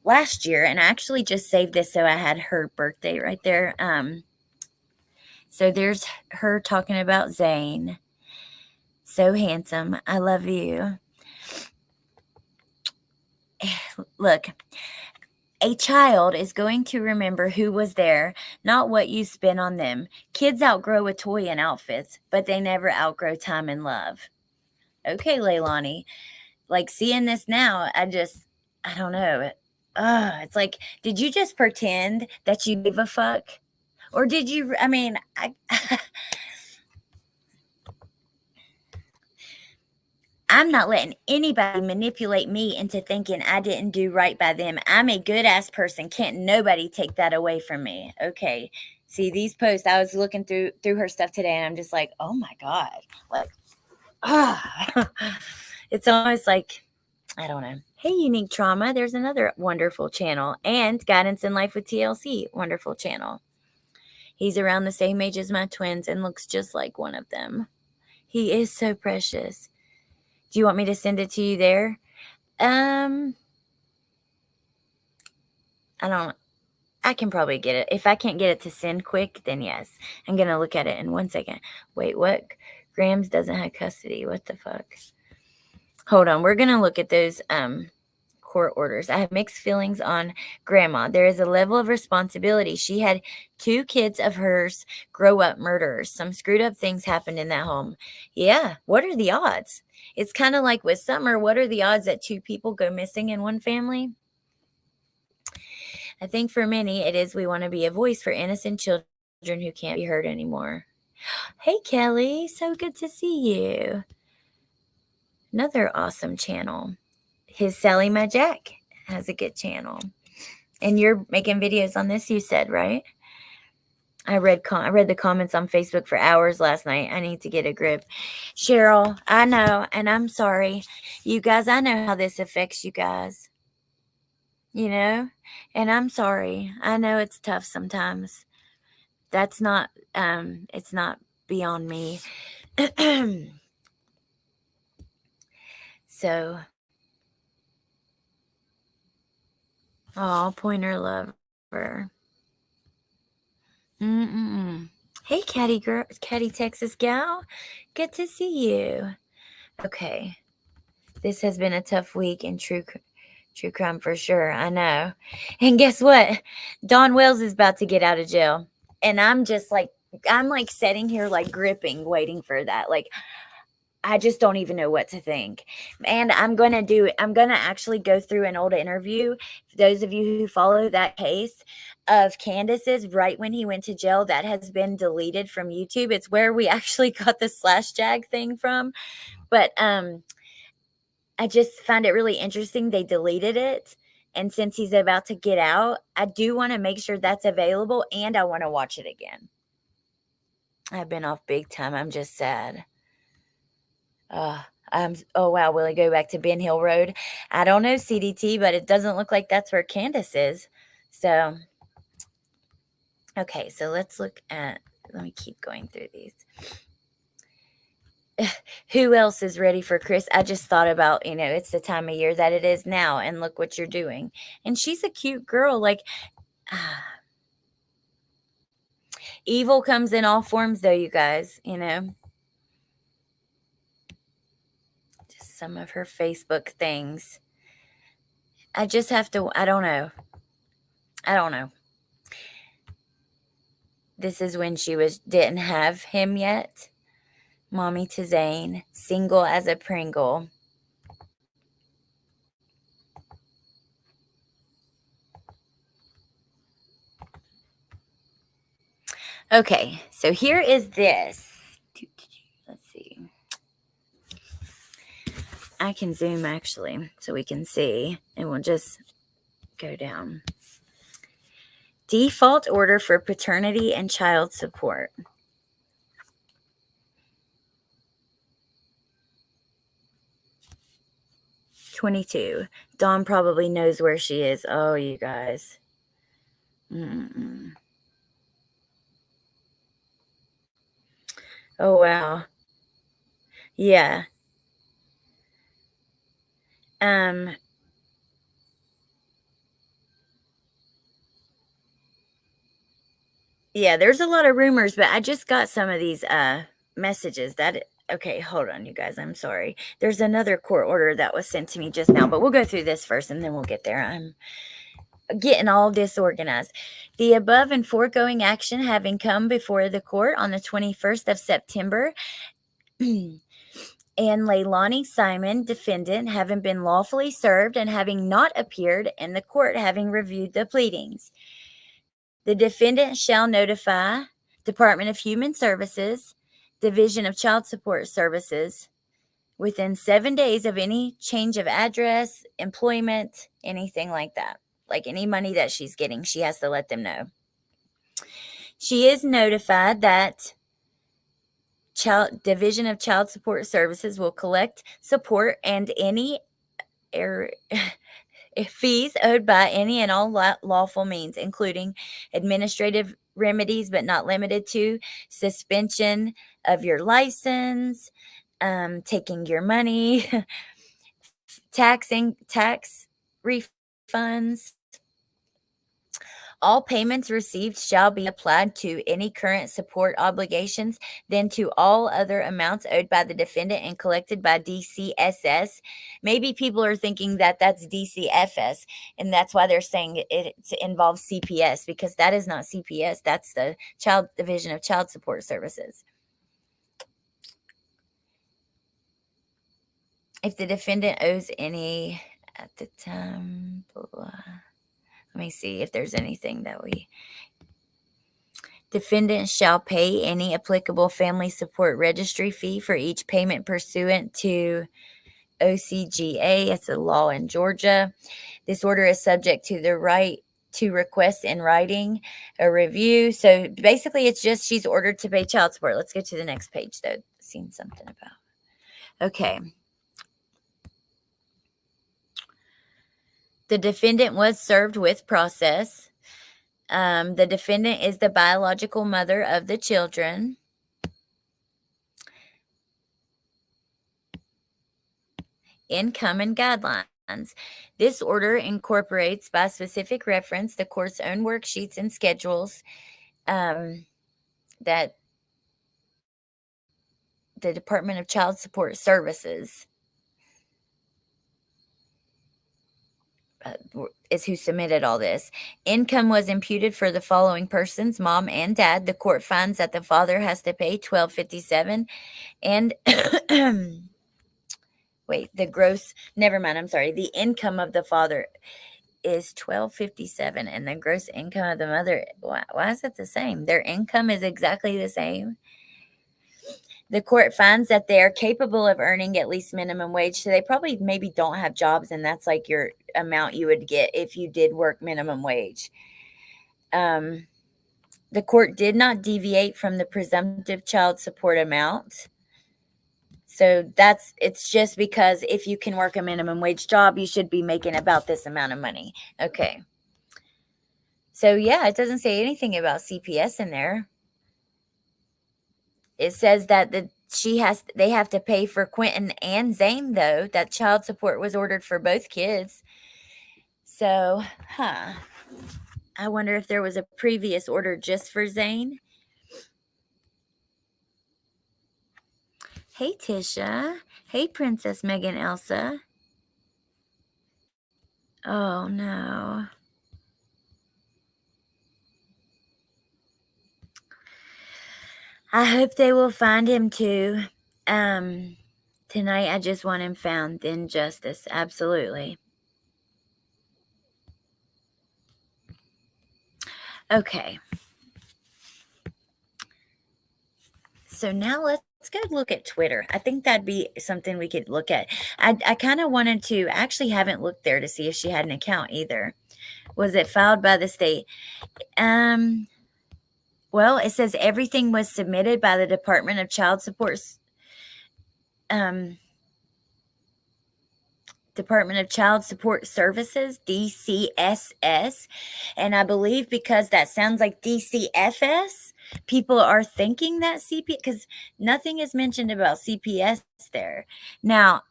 Speaker 1: last year, and I actually just saved this so I had her birthday right there. So there's her talking about Zane. So handsome. I love you. Look, a child is going to remember who was there, not what you spent on them. Kids outgrow a toy and outfits, but they never outgrow time and love. Okay, Leilani. Like, seeing this now, I don't know. It's like, did you just pretend that you gave a fuck? Or did you, I mean, I'm not letting anybody manipulate me into thinking I didn't do right by them. I'm a good ass person. Can't nobody take that away from me. Okay. See, these posts, I was looking through her stuff today, and I'm just like, oh my God. Like, it's almost like, I don't know. Hey, Unique Trauma, there's another wonderful channel. And Guidance in Life with TLC, wonderful channel. He's around the same age as my twins and looks just like one of them. He is so precious. Do you want me to send it to you there? I can probably get it. If I can't get it to send quick, then yes. I'm going to look at it in 1 second. Wait, what? Grams doesn't have custody. What the fuck? Hold on. We're going to look at those court orders. I have mixed feelings on Grandma. There is a level of responsibility. She had 2 kids of hers grow up murderers. Some screwed up things happened in that home. Yeah. What are the odds? It's kind of like with Summer. What are the odds that 2 people go missing in one family? I think for many it is we want to be a voice for innocent children who can't be heard anymore. Hey, Kelly. So good to see you. Another awesome channel. His Sally My Jack has a good channel. And you're making videos on this, you said, right? I read the comments on Facebook for hours last night. I need to get a grip. Cheryl, I know, and I'm sorry. You guys, I know how this affects you guys. You know? And I'm sorry. I know it's tough sometimes. That's not, it's not beyond me. So, oh, Pointer Lover. Hey, Catty girl, Catty Texas gal. Good to see you. Okay. This has been a tough week in true crime for sure. I know. And guess what? Don Wells is about to get out of jail. And I'm like sitting here like gripping, waiting for that. Like, I just don't even know what to think. And I'm going to actually go through an old interview. For those of you who follow that case of Candace's right when he went to jail, that has been deleted from YouTube. It's where we actually got the /jag thing from. But I just found it really interesting. They deleted it. And since he's about to get out, I do want to make sure that's available, and I want to watch it again. I've been off big time. I'm just sad. Oh wow, will he go back to Ben Hill Road? I don't know, CDT, but it doesn't look like that's where Candace is. So, okay, so let me keep going through these. Who else is ready for Chris? I just thought about, it's the time of year that it is now, and look what you're doing. And she's a cute girl. Like, evil comes in all forms, though, you guys, some of her Facebook things. I just have to, I don't know. This is when she didn't have him yet. Mommy to Zane, single as a Pringle. Okay, so here is this. Let's see. I can zoom actually so we can see, and we'll just go down. Default order for paternity and child support. $22. Dawn probably knows where she is. Oh, you guys. Mm-mm. Oh, wow. Yeah. Yeah, there's a lot of rumors, but I just got some of these messages that okay, hold on you guys. I'm sorry. There's another court order that was sent to me just now, but we'll go through this first and then we'll get there. I'm getting all disorganized. The above and foregoing action having come before the court on the 21st of September and Leilani Simon, defendant, having been lawfully served and having not appeared in the court having reviewed the pleadings. The defendant shall notify Department of Human Services, Division of Child Support Services, within 7 days of any change of address, employment, anything like that. Like any money that she's getting, she has to let them know. She is notified that Division of Child Support Services will collect support and any fees owed by any and all lawful means, including administrative remedies, but not limited to suspension of your license, taking your money, tax refunds. All payments received shall be applied to any current support obligations, then to all other amounts owed by the defendant and collected by DCSS. Maybe people are thinking that that's DCFS, and that's why they're saying it involves CPS, because that is not CPS. That's the Division of Child Support Services. If the defendant owes any at the time, blah, blah. Let me see if there's anything that we... Defendant shall pay any applicable family support registry fee for each payment pursuant to OCGA. It's a law in Georgia. This order is subject to the right to request in writing a review. So basically, it's just she's ordered to pay child support. Let's go to the next page, though. Seen something about. Okay. The defendant was served with process. The defendant is the biological mother of the children. Income and guidelines. This order incorporates by specific reference the court's own worksheets and schedules that the Department of Child Support Services is who submitted all this. Income was imputed for the following persons, mom and dad. The court finds that the father has to pay $1,257 and wait, the gross, never mind, I'm sorry. The income of the father is $1,257 and the gross income of the mother, why is it the same? Their income is exactly the same. The court finds that they are capable of earning at least minimum wage. So they probably maybe don't have jobs, and that's like your amount you would get if you did work minimum wage. The court did not deviate from the presumptive child support amount. So it's just because if you can work a minimum wage job, you should be making about this amount of money. Okay. So yeah, it doesn't say anything about CPS in there. It says that they have to pay for Quinton and Zane, though. That child support was ordered for both kids. So, I wonder if there was a previous order just for Zane. Hey, Tisha. Hey, Princess Megan Elsa. Oh, no. I hope they will find him too. Tonight I just want him found, then justice. Absolutely. Okay. So now let's go look at Twitter. I think that'd be something we could look at. I kind of wanted to, actually haven't looked there to see if she had an account either. Was it filed by the state? Well, it says everything was submitted by the Department of Child Support, Department of Child Support Services, DCSS. And I believe because that sounds like DCFS, people are thinking that CPS, because nothing is mentioned about CPS there. Now,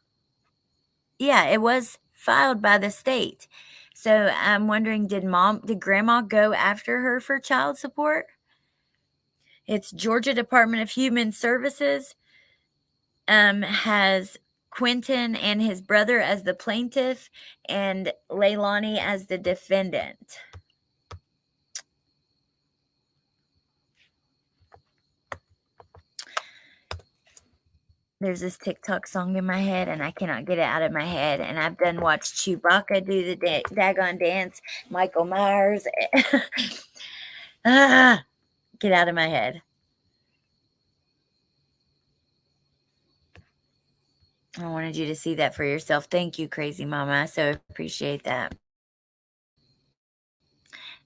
Speaker 1: yeah, it was filed by the state. So I'm wondering, did grandma go after her for child support? It's Georgia Department of Human Services has Quinton and his brother as the plaintiff and Leilani as the defendant. There's this TikTok song in my head and I cannot get it out of my head. And I've done watched Chewbacca do the daggone dance, Michael Myers. Get out of my head. I wanted you to see that for yourself. Thank you, Crazy Mama. I so appreciate that.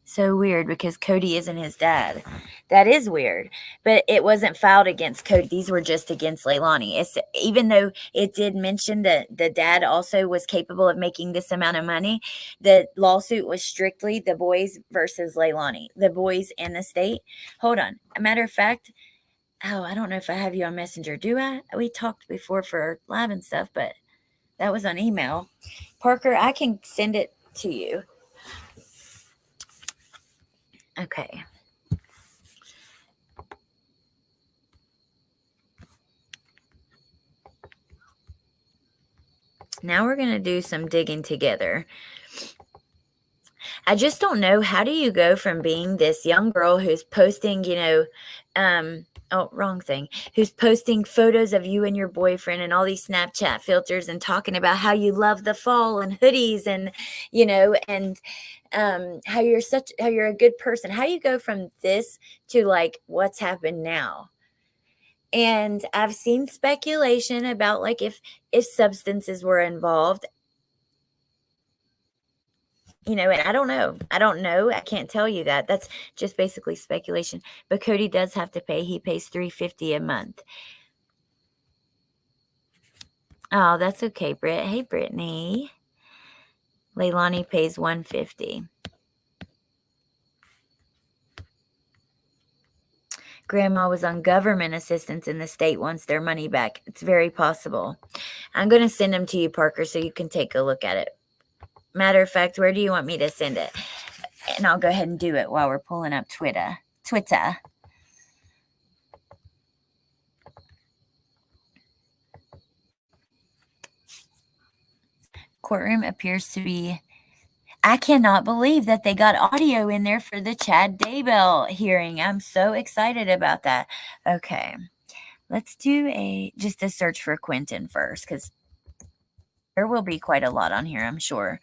Speaker 1: So weird because Cody isn't his dad. That is weird. But it wasn't filed against Cody. These were just against Leilani. Even though it did mention that the dad also was capable of making this amount of money, the lawsuit was strictly the boys versus Leilani. The boys and the state. Hold on. A matter of fact, I don't know if I have you on Messenger. Do I? We talked before for live and stuff, but that was on email. Parker, I can send it to you. Okay. Now we're going to do some digging together. I just don't know, how do you go from being this young girl who's posting, wrong thing, who's posting photos of you and your boyfriend and all these Snapchat filters and talking about how you love the fall and hoodies and, how you're a good person. How do you go from this to like what's happened now? And I've seen speculation about like if substances were involved, and I don't know. I can't tell you that. That's just basically speculation. But Cody does have to pay. He pays $350 a month. Oh, that's okay, Britt. Hey, Brittany. Leilani pays $150. Grandma was on government assistance and the state wants their money back. It's very possible. I'm going to send them to you, Parker, so you can take a look at it. Matter of fact, where do you want me to send it? And I'll go ahead and do it while we're pulling up Twitter. Courtroom appears to be... I cannot believe that they got audio in there for the Chad Daybell hearing. I'm so excited about that. Okay. Let's do just a search for Quinton first, because there will be quite a lot on here, I'm sure.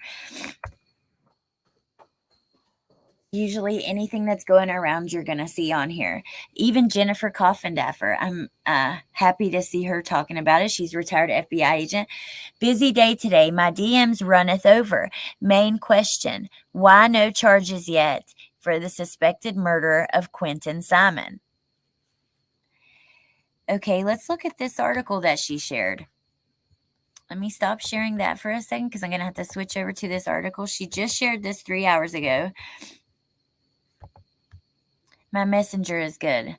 Speaker 1: Usually anything that's going around, you're going to see on here. Even Jennifer Coffindaffer, I'm happy to see her talking about it. She's a retired FBI agent. Busy day today. My DMs runneth over. Main question, why no charges yet for the suspected murder of Quinton Simon? Okay, let's look at this article that she shared. Let me stop sharing that for a second because I'm going to have to switch over to this article. She just shared this 3 hours ago. My messenger is good.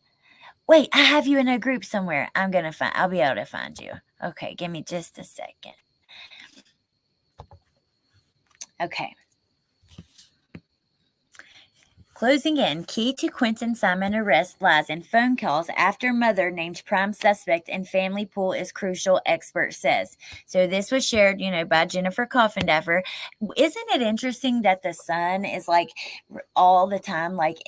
Speaker 1: Wait, I have you in a group somewhere. I'll be able to find you. Okay, give me just a second. Okay. Closing in, key to Quinton Simon arrest lies in phone calls after mother named prime suspect and family pool is crucial, expert says. So this was shared, by Jennifer Coffindaffer. Isn't it interesting that the son is like all the time, like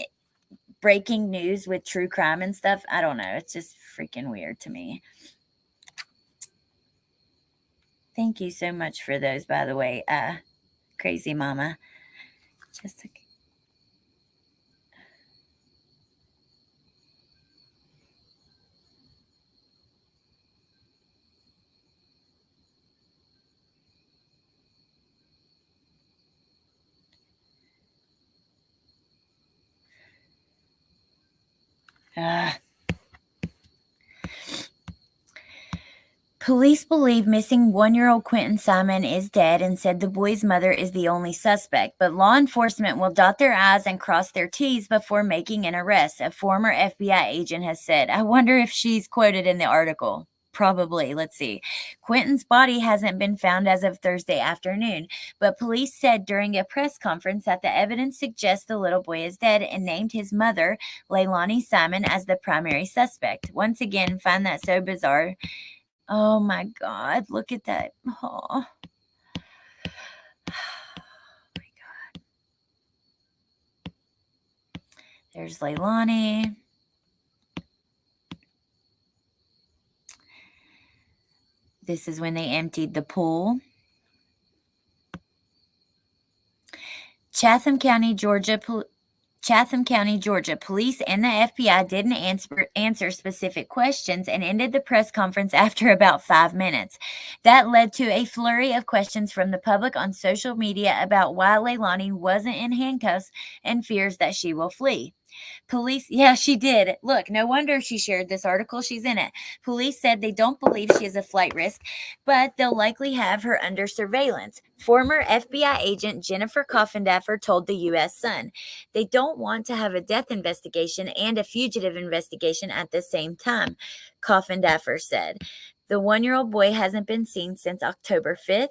Speaker 1: breaking news with true crime and stuff. I don't know. It's just freaking weird to me. Thank you so much for those, by the way, Crazy Mama. Just a Police believe missing 1-year-old Quinton Simon is dead and said the boy's mother is the only suspect, but law enforcement will dot their I's and cross their T's before making an arrest, a former FBI agent has said. I wonder if she's quoted in the article. Probably. Let's see. Quinton's body hasn't been found as of Thursday afternoon, but police said during a press conference that the evidence suggests the little boy is dead and named his mother, Leilani Simon, as the primary suspect. Once again, find that so bizarre. Oh my God, look at that. Oh. My God. There's Leilani. This is when they emptied the pool. Chatham County, Georgia, police and the FBI didn't answer specific questions and ended the press conference after about 5 minutes. That led to a flurry of questions from the public on social media about why Leilani wasn't in handcuffs and fears that she will flee. Police, yeah, she did. Look, no wonder she shared this article. She's in it. Police said they don't believe she is a flight risk, but they'll likely have her under surveillance. Former FBI agent Jennifer Coffindaffer told the U.S. Sun, they don't want to have a death investigation and a fugitive investigation at the same time, Coffindaffer said. The 1-year-old boy hasn't been seen since October 5th,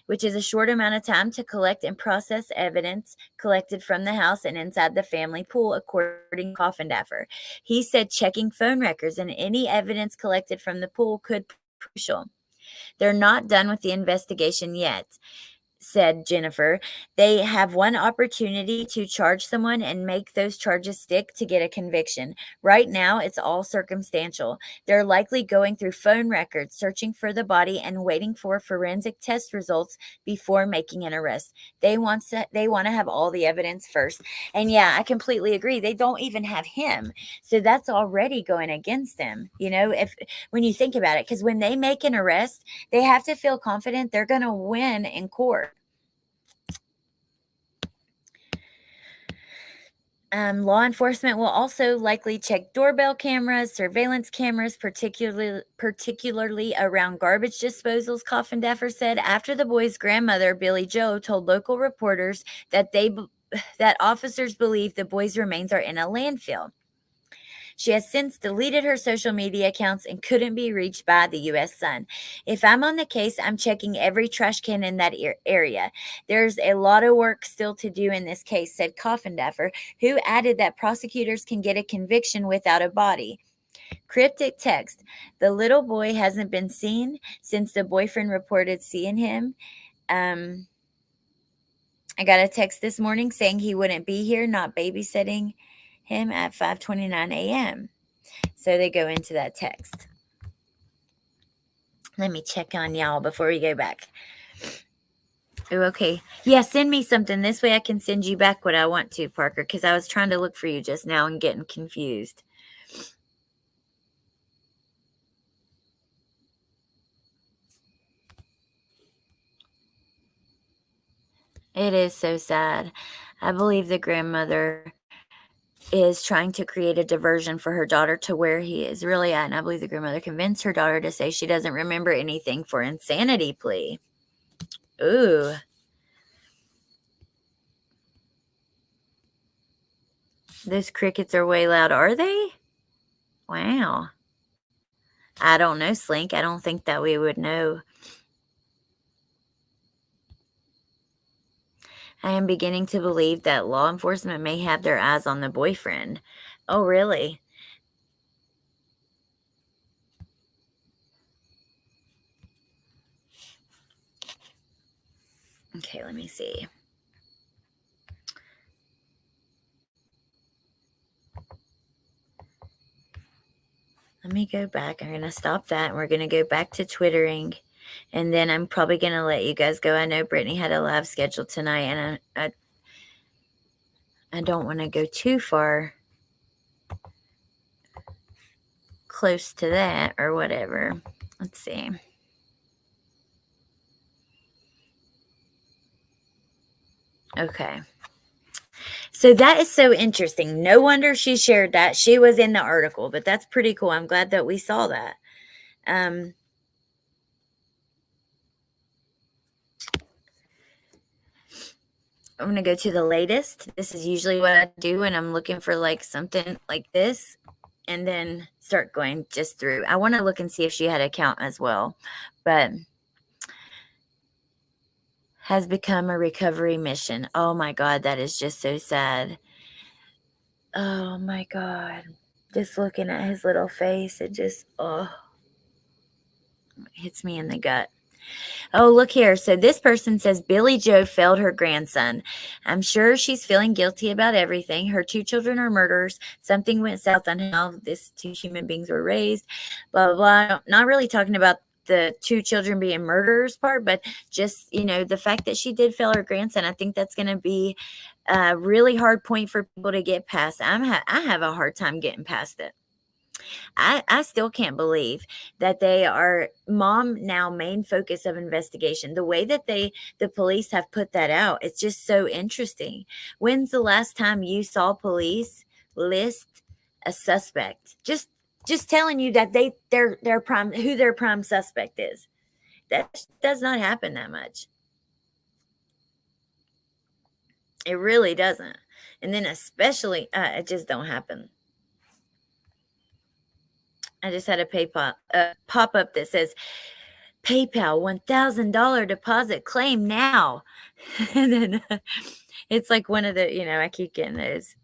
Speaker 1: which is a short amount of time to collect and process evidence collected from the house and inside the family pool, according to Coffindaffer. He said checking phone records and any evidence collected from the pool could be crucial. They're not done with the investigation yet, said Jennifer. They have one opportunity to charge someone and make those charges stick to get a conviction. Right now, it's all circumstantial. They're likely going through phone records, searching for the body, and waiting for forensic test results before making an arrest. They want to have all the evidence first. And yeah, I completely agree. They don't even have him. So that's already going against them. You know, when you think about it, because when they make an arrest, they have to feel confident they're going to win in court. Law enforcement will also likely check doorbell cameras, surveillance cameras, particularly around garbage disposals, Coffindaffer said, after the boy's grandmother, Billy Joe, told local reporters that officers believe the boy's remains are in a landfill. She has since deleted her social media accounts and couldn't be reached by the U.S. Sun. If I'm on the case, I'm checking every trash can in that area. There's a lot of work still to do in this case, said Coffindaffer, who added that prosecutors can get a conviction without a body. Cryptic text. The little boy hasn't been seen since the boyfriend reported seeing him. I got a text this morning saying he wouldn't be here, not babysitting him at 5:29 a.m. So they go into that text. Let me check on y'all before we go back. Oh, okay. Yeah, send me something. This way I can send you back what I want to, Parker, because I was trying to look for you just now and getting confused. It is so sad. I believe the grandmother is trying to create a diversion for her daughter to where he is really at. And I believe the grandmother convinced her daughter to say she doesn't remember anything for insanity plea. Ooh. Those crickets are way loud, are they? Wow. I don't know, Slink. I don't think that we would know. I am beginning to believe that law enforcement may have their eyes on the boyfriend. Oh, really? Okay, let me see. me go back. I'm going to stop that and we're going to go back to Twittering. And then I'm probably going to let you guys go. I know Brittany had a live schedule tonight and I don't want to go too far close to that or whatever. Let's see. Okay. So that is so interesting. No wonder she shared that. She was in the article, but that's pretty cool. I'm glad that we saw that. I'm going to go to the latest. This is usually what I do when I'm looking for like something like this and then start going just through. I want to look and see if she had a count as well, but has become a recovery mission. Oh my God, that is just so sad. Oh my God. Just looking at his little face, it just, hits me in the gut. Oh, look here. So this person says Billy Joe failed her grandson. I'm sure she's feeling guilty about everything. Her 2 children are murderers. Something went south on how these 2 human beings were raised. Blah, blah, blah. Not really talking about the 2 children being murderers part, but just, the fact that she did fail her grandson. I think that's going to be a really hard point for people to get past. I have a hard time getting past it. I still can't believe that they are mom now main focus of investigation. The way that the police have put that out, it's just so interesting. When's the last time you saw police list a suspect? Just telling you that their prime suspect is. That does not happen that much. It really doesn't. And then especially, it just don't happen. I just had a PayPal pop up that says, PayPal $1,000 deposit claim now. And then it's like one of the, I keep getting those.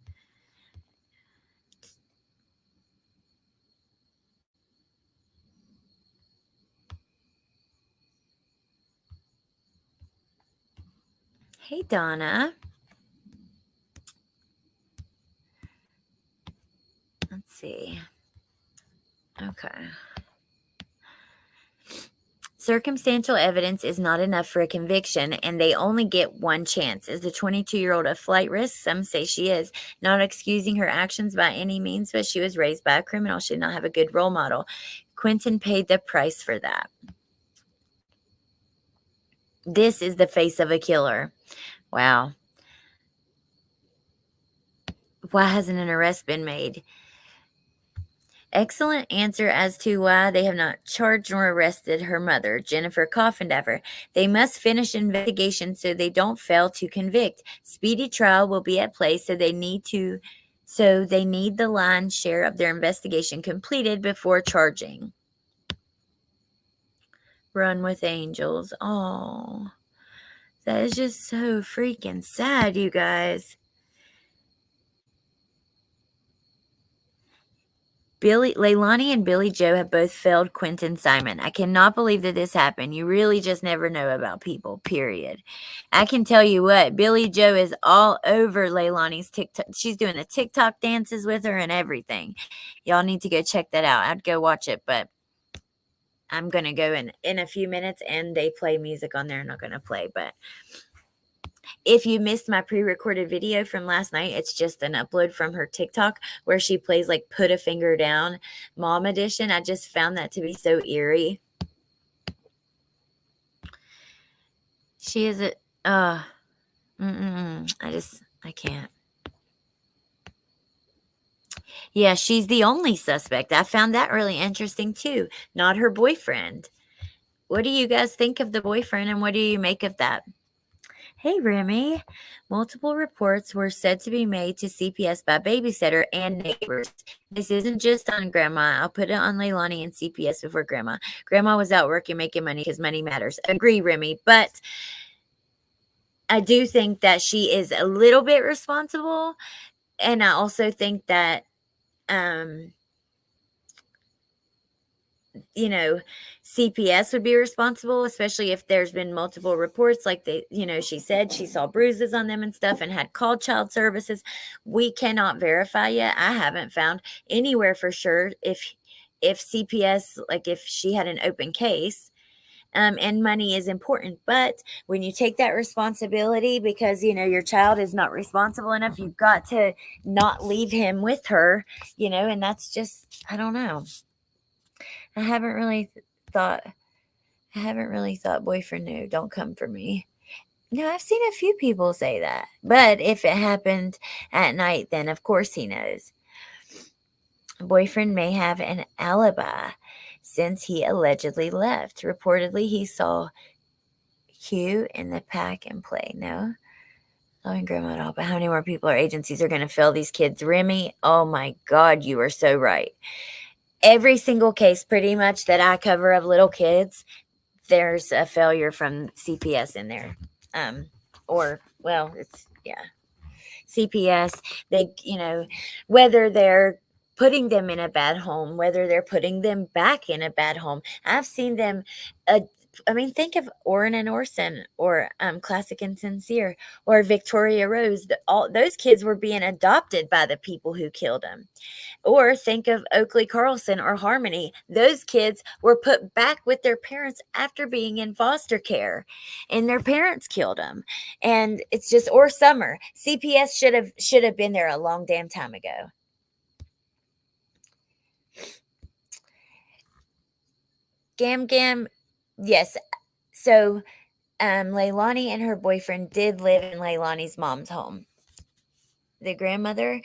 Speaker 1: Hey, Donna. Let's see. Okay. Circumstantial evidence is not enough for a conviction, and they only get one chance. Is the 22-year-old a flight risk? Some say she is. Not excusing her actions by any means, but she was raised by a criminal. She did not have a good role model. Quinton paid the price for that. This is the face of a killer. Wow. Why hasn't an arrest been made? Excellent answer as to why they have not charged nor arrested her mother, Jennifer Coffendaver. They must finish investigation so they don't fail to convict. Speedy trial will be at play, so they need the lion's share of their investigation completed before charging. Run with angels. Oh, that is just so freaking sad, you guys. Leilani and Billy Joe have both failed Quinton Simon. I cannot believe that this happened. You really just never know about people, period. I can tell you what, Billy Joe is all over Leilani's TikTok. She's doing the TikTok dances with her and everything. Y'all need to go check that out. I'd go watch it, but I'm going to go in a few minutes, and they play music on there. I'm not going to play, but if you missed my pre-recorded video from last night, it's just an upload from her TikTok where she plays like Put a Finger Down Mom Edition. I just found that to be so eerie. She is I can't. Yeah, she's the only suspect. I found that really interesting too. Not her boyfriend. What do you guys think of the boyfriend, and what do you make of that? Hey, Remy. Multiple reports were said to be made to CPS by babysitter and neighbors. This isn't just on Grandma. I'll put it on Leilani and CPS before Grandma. Grandma was out working, making money because money matters. Agree, Remy. But I do think that she is a little bit responsible. And I also think that, CPS would be responsible, especially if there's been multiple reports like she said she saw bruises on them and stuff and had called child services. We cannot verify yet. I haven't found anywhere for sure if if CPS, like if she had an open case, and money is important. But when you take that responsibility, because, your child is not responsible enough, you've got to not leave him with her, and that's just, I don't know. I haven't really thought boyfriend, no, don't come for me. No, I've seen a few people say that. But if it happened at night, then of course he knows. Boyfriend may have an alibi since he allegedly left. Reportedly, he saw Q in the pack and play. No? Loving grandma at all. But how many more people or agencies are going to fail these kids? Remy, oh my God, you are so right. Every single case pretty much that I cover of little kids, there's a failure from CPS in there. CPS, they, whether they're putting them in a bad home, whether they're putting them back in a bad home. I've seen them, think of Orrin and Orson, or Classic and Sincere, or Victoria Rose. All those kids were being adopted by the people who killed them. Or think of Oakley Carlson or Harmony. Those kids were put back with their parents after being in foster care, and their parents killed them. And it's just, or Summer. CPS should have been there a long damn time ago. Gam, yes. So, Leilani and her boyfriend did live in Leilani's mom's home. The grandmother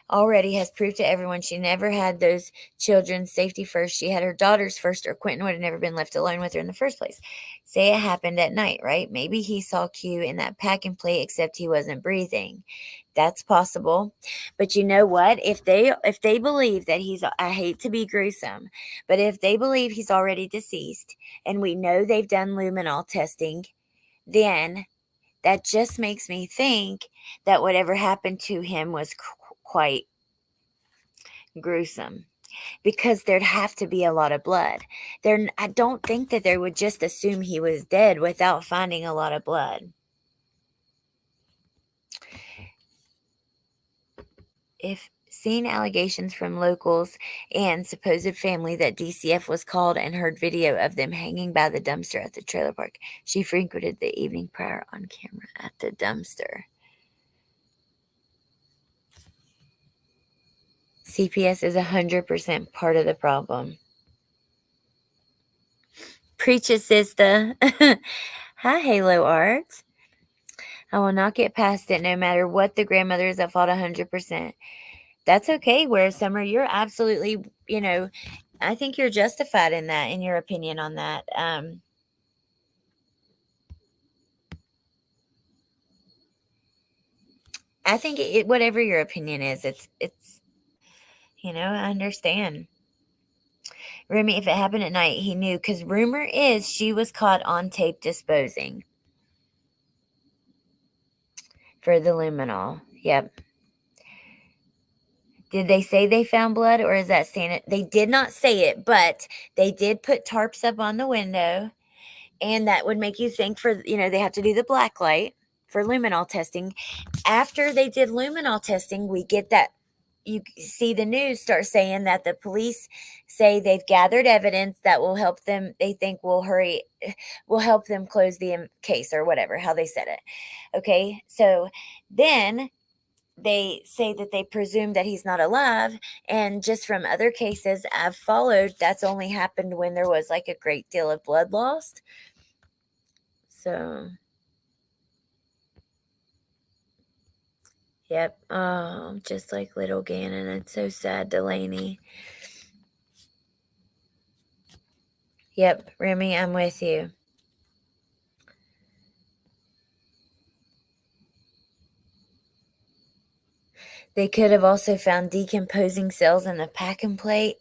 Speaker 1: already has proved to everyone she never had those children's safety first. She had her daughters first, or Quinton would have never been left alone with her in the first place. Say it happened at night, right? Maybe he saw Q in that pack and play, except he wasn't breathing. That's possible. But you know what? If they believe that he's, I hate to be gruesome, but if they believe he's already deceased, and we know they've done luminol testing, then that just makes me think that whatever happened to him was quite gruesome, because there'd have to be a lot of blood. I don't think that they would just assume he was dead without finding a lot of blood. If seen allegations from locals and supposed family that DCF was called and heard video of them hanging by the dumpster at the trailer park. She frequented the evening prayer on camera at the dumpster. CPS is 100% part of the problem. Preach it, sister. Hi, Halo Arts. I will not get past it no matter what the grandmother is at fault 100%. That's okay. Whereas Summer, you're absolutely, I think you're justified in that, in your opinion on that. I think whatever your opinion is, it's, I understand. Remy, if it happened at night, he knew, because rumor is she was caught on tape disposing for the luminol. Yep. Did they say they found blood, or is that saying it? They did not say it, but they did put tarps up on the window, and that would make you think they have to do the black light for luminol testing. After they did luminol testing, we get that. You see the news start saying that the police say they've gathered evidence that will help them. They think will help them close the case, or whatever, how they said it. Okay. So then they say that they presume that he's not alive. And just from other cases I've followed, that's only happened when there was like a great deal of blood lost. So, yep. Oh, just like little Gannon. It's so sad, Delaney. Yep, Remy, I'm with you. They could have also found decomposing cells in the pack and plate.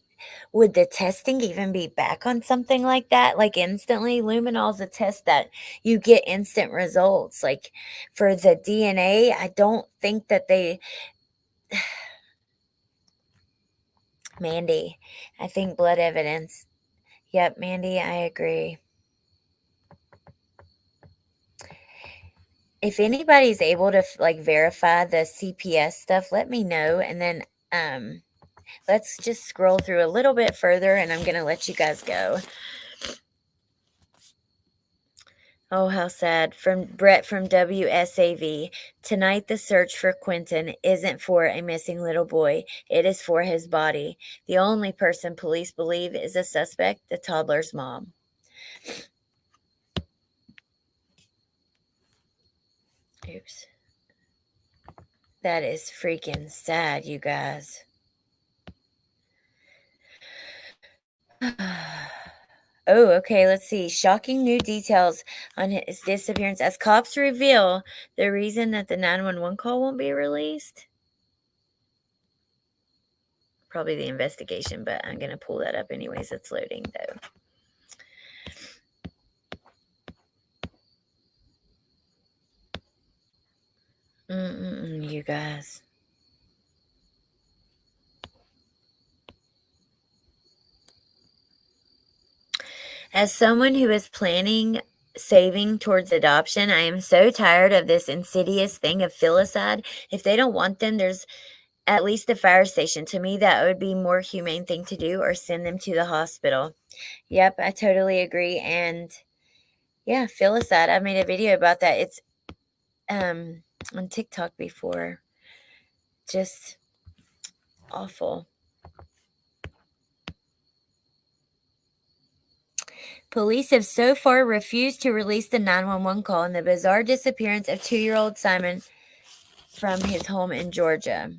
Speaker 1: Would the testing even be back on something like that? Like instantly? Luminol's a test that you get instant results. Like for the DNA, I don't think that they... Mandy, I think blood evidence. Yep, Mandy, I agree. If anybody's able to verify the CPS stuff, let me know. And then Let's just scroll through a little bit further, and I'm going to let you guys go. Oh, how sad. From Brett from WSAV. Tonight, the search for Quinton isn't for a missing little boy. It is for his body. The only person police believe is a suspect, the toddler's mom. Oops. That is freaking sad, you guys. Oh, okay, let's see. Shocking new details on his disappearance as cops reveal the reason that the 911 call won't be released. Probably the investigation, but I'm going to pull that up anyways. It's loading, though. You guys. As someone who is planning saving towards adoption, I am so tired of this insidious thing of filicide. If they don't want them, there's at least a fire station. To me, that would be more humane thing to do, or send them to the hospital. Yep, I totally agree. And yeah, filicide. I made a video about that. It's on TikTok before. Just awful. Police have so far refused to release the 911 call on the bizarre disappearance of 2-year-old Simon from his home in Georgia.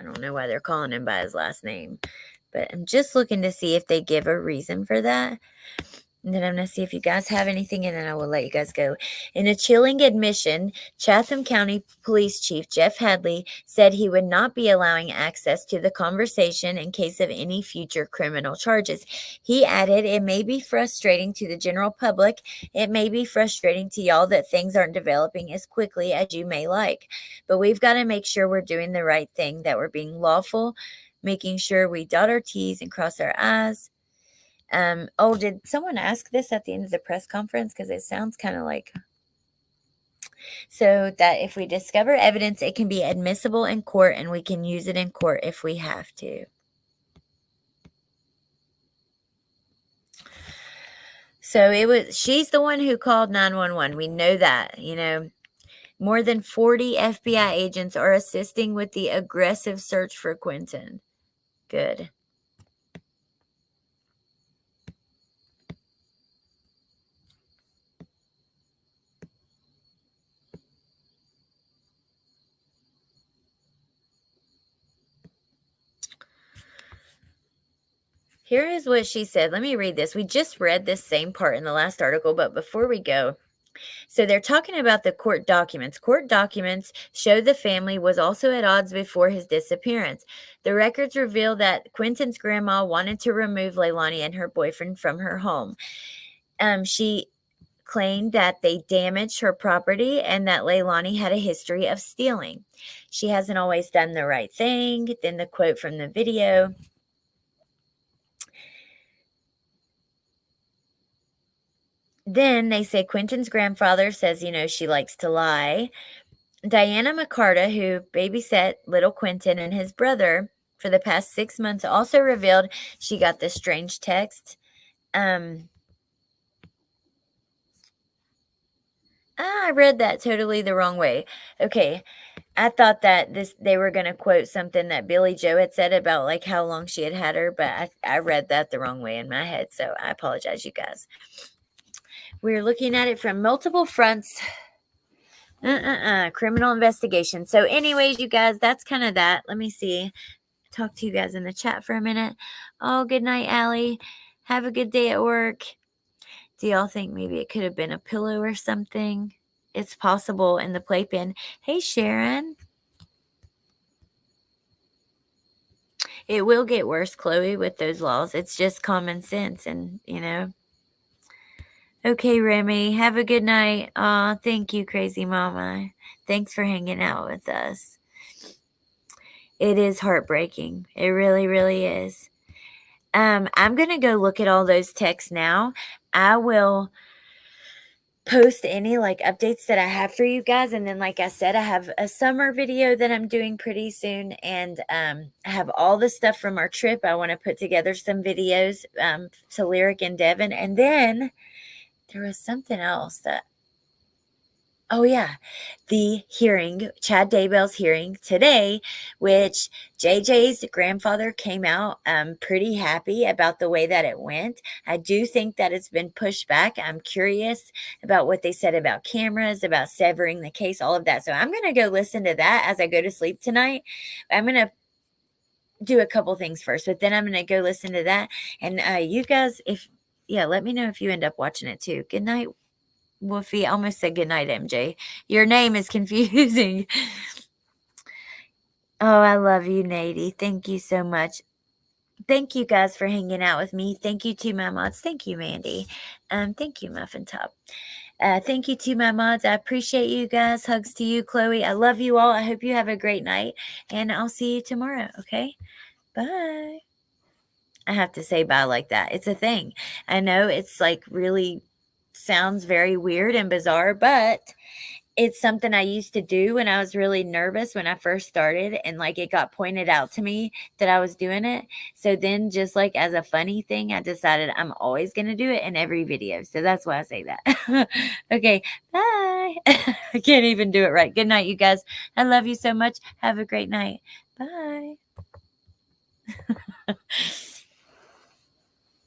Speaker 1: I don't know why they're calling him by his last name, but I'm just looking to see if they give a reason for that. And then I'm going to see if you guys have anything, and then I will let you guys go. In a chilling admission, Chatham County Police Chief Jeff Hadley said he would not be allowing access to the conversation in case of any future criminal charges. He added, "It may be frustrating to the general public. It may be frustrating to y'all that things aren't developing as quickly as you may like. But we've got to make sure we're doing the right thing, that we're being lawful, making sure we dot our T's and cross our I's." Did someone ask this at the end of the press conference? Because it sounds kind of like... So that if we discover evidence, it can be admissible in court, and we can use it in court if we have to. So she's the one who called 911. We know that, More than 40 FBI agents are assisting with the aggressive search for Quinton. Good. Here is what she said. Let me read this. We just read this same part in the last article, but before we go, so they're talking about the court documents. Court documents show the family was also at odds before his disappearance. The records reveal that Quinton's grandma wanted to remove Leilani and her boyfriend from her home. She claimed that they damaged her property and that Leilani had a history of stealing. She hasn't always done the right thing. Then the quote from the video. Then they say Quinton's grandfather says, she likes to lie. Diana McCarta, who babysat little Quinton and his brother for the past 6 months, also revealed she got this strange text. I read that totally the wrong way. Okay. I thought that they were going to quote something that Billy Joe had said about like how long she had her, but I read that the wrong way in my head. So I apologize, you guys. We're looking at it from multiple fronts. Criminal investigation. So anyways, you guys, that's kind of that. Let me see. Talk to you guys in the chat for a minute. Oh, good night, Allie. Have a good day at work. Do y'all think maybe it could have been a pillow or something? It's possible in the playpen. Hey, Sharon. It will get worse, Chloe, with those laws. It's just common sense and, Okay, Remy, have a good night. Aw, thank you, Crazy Mama. Thanks for hanging out with us. It is heartbreaking. It really, really is. I'm going to go look at all those texts now. I will post any like updates that I have for you guys. And then, like I said, I have a summer video that I'm doing pretty soon, and I have all the stuff from our trip. I want to put together some videos to Lyric and Devin. And then there was something else that, oh yeah, the hearing, Chad Daybell's hearing today, which JJ's grandfather came out pretty happy about the way that it went. I do think that it's been pushed back. I'm curious about what they said about cameras, about severing the case, all of that. So I'm going to go listen to that as I go to sleep tonight. I'm going to do a couple things first, but then I'm going to go listen to that. And you guys, let me know if you end up watching it too. Good night, Woofy. I almost said good night, MJ. Your name is confusing. Oh, I love you, Nady. Thank you so much. Thank you guys for hanging out with me. Thank you to my mods. Thank you, Mandy. Thank you, Muffin Top. Thank you to my mods. I appreciate you guys. Hugs to you, Chloe. I love you all. I hope you have a great night, and I'll see you tomorrow. Okay? Bye. I have to say bye like that. It's a thing. I know it's like really sounds very weird and bizarre, but it's something I used to do when I was really nervous when I first started, and like it got pointed out to me that I was doing it. So then, just like as a funny thing, I decided I'm always going to do it in every video. So that's why I say that. Okay, bye. I can't even do it right. Good night, you guys. I love you so much. Have a great night. Bye.